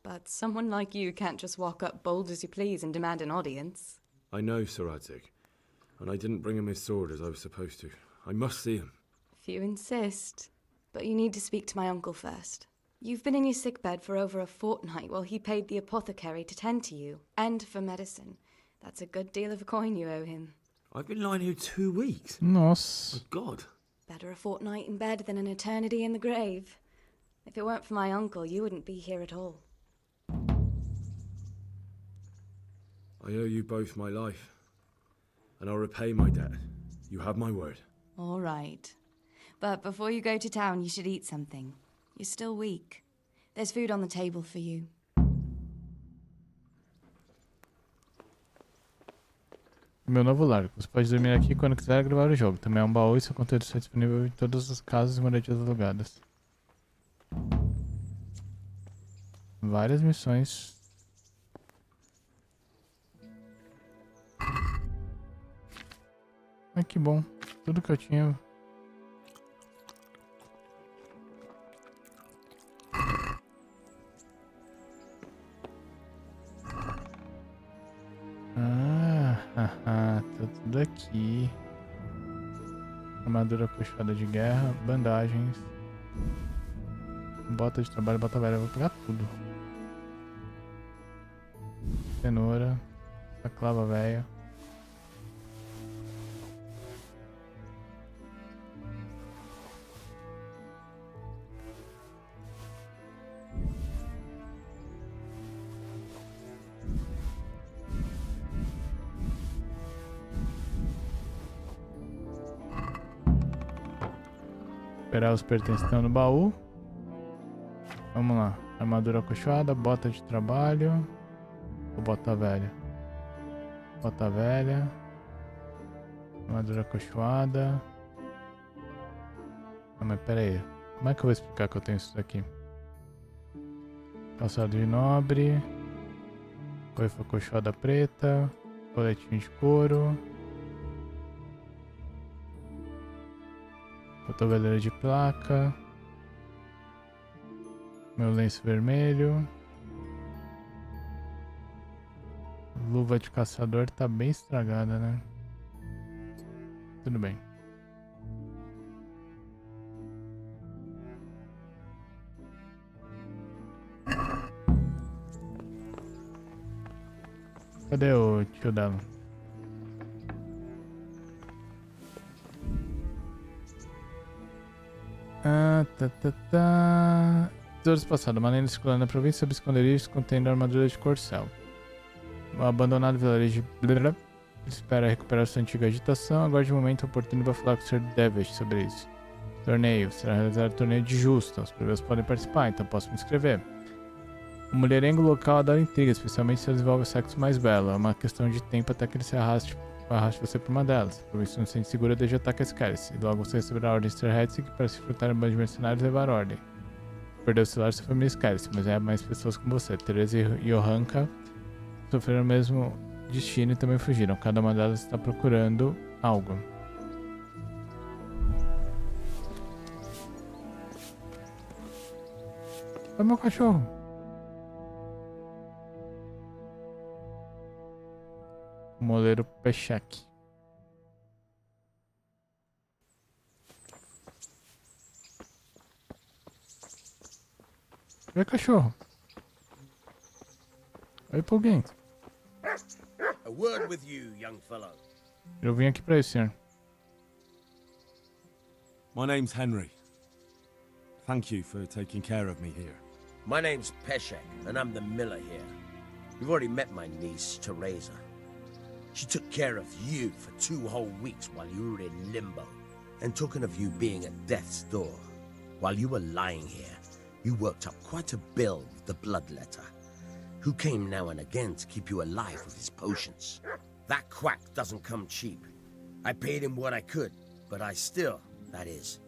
But someone like you can't just walk up bold as you please and demand an audience. I know Sir Radzig, and I didn't bring him his sword as I was supposed to. I must see him. If you insist. But you need to speak to my uncle first. You've been in your sickbed for over a fortnight while he paid the apothecary to tend to you, and for medicine. That's a good deal of coin you owe him. I've been lying here 2 weeks. Nossa. My God. Better a fortnight in bed than an eternity in the grave. If it weren't for my uncle, you wouldn't be here at all. I owe you both my life, and I'll repay my debt. You have my word. All right. But before you go to town, you should eat something. You're still weak. There's food on the table for you. Meu novo lar. Você pode dormir aqui quando quiser gravar o jogo. Também é um baú e seu conteúdo está disponível em todas as casas e moradias alugadas. Várias missões. Ai, que bom. Tudo que eu tinha. Tá tudo aqui. Armadura acolchoada de guerra, bandagens, bota de trabalho, bota velha. Eu vou pegar tudo. Cenoura, a clava velha. Esperar os pertences que estão no baú. Vamos lá. Armadura acolchoada, bota de trabalho. Ou bota velha? Bota velha. Armadura acolchoada. Não, mas pera aí. Como é que eu vou explicar que eu tenho isso daqui? Calçado de nobre. Coifa acolchoada preta. Coletinho de couro. Cotoveleira de placa. Meu lenço vermelho. Luva de caçador tá bem estragada, né? Tudo bem. Cadê o tio dela? Tesouros passados. Maneira circulando na província sob esconderijos contendo armadura de corcel. O abandonado vilarejo de espera recuperar sua antiga agitação. Agora de momento oportuno para falar com o Sr. Devish sobre isso. Torneio. Será realizado torneio de justa. Os plebeus podem participar, então posso me inscrever. O mulherengo local adora intriga, especialmente se eles envolvem o sexo mais belo. É uma questão de tempo até que ele se arraste você por uma delas. Por isso não se sente segura desde o ataque às Skeres. E logo você receberá a ordem de Sir Radzig para se enfrentar em um bando de mercenários e levar a ordem. Perdeu o celular sua família Skeres, mas é mais pessoas como você. Teresa e Johanka sofreram o mesmo destino e também fugiram. Cada uma delas está procurando algo. Olha meu cachorro. o moleiro Peshek. Oi, cachorro. Oi, Pulguento. A word with you, young fellow. Eu vim aqui pra isso, senhor. My name's Henry. Thank you for taking care of me here. My name's Peshek, and I'm the miller here. You've already met my niece, Teresa. She took care of you for 2 whole weeks while you were in limbo. And talking of you being at death's door, while you were lying here, you worked up quite a bill with the bloodletter, who came now and again to keep you alive with his potions. That quack doesn't come cheap. I paid him what I could, but I still, that is,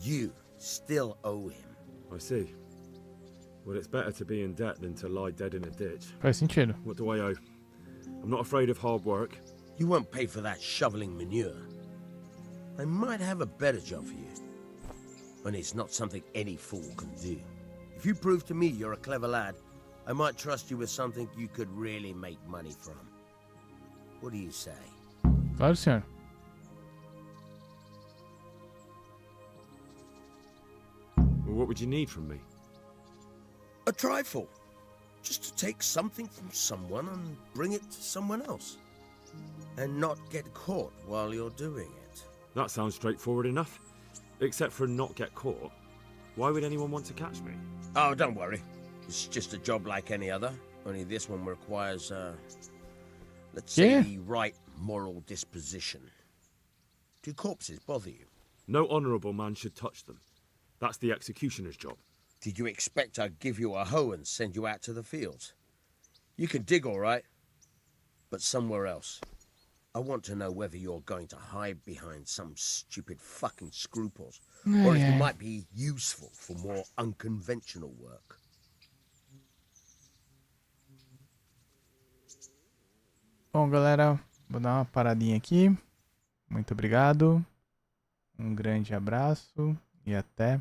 you still owe him. I see. Well, it's better to be in debt than to lie dead in a ditch. Faz sentido. What do I owe? I'm not afraid of hard work. You won't pay for that shoveling manure. I might have a better job for you. And it's not something any fool can do. If you prove to me you're a clever lad, I might trust you with something you could really make money from. What do you say? Claro, senhor. Well, what would you need from me? A trifle. Just to take something from someone and bring it to someone else. And not get caught while you're doing it. That sounds straightforward enough. Except for not get caught. Why would anyone want to catch me? Oh, don't worry. It's just a job like any other. Only this one requires, let's say, the right moral disposition. Do corpses bother you? No honourable man should touch them. That's the executioner's job. Did you expect I'd give you a hoe and send you out to the fields? You can dig all right, but somewhere else. I want to know whether you're going to hide behind some stupid fucking scruples, or if you might be useful for more unconventional work. Bom, galera, vou dar uma paradinha aqui. Muito obrigado. Um grande abraço e até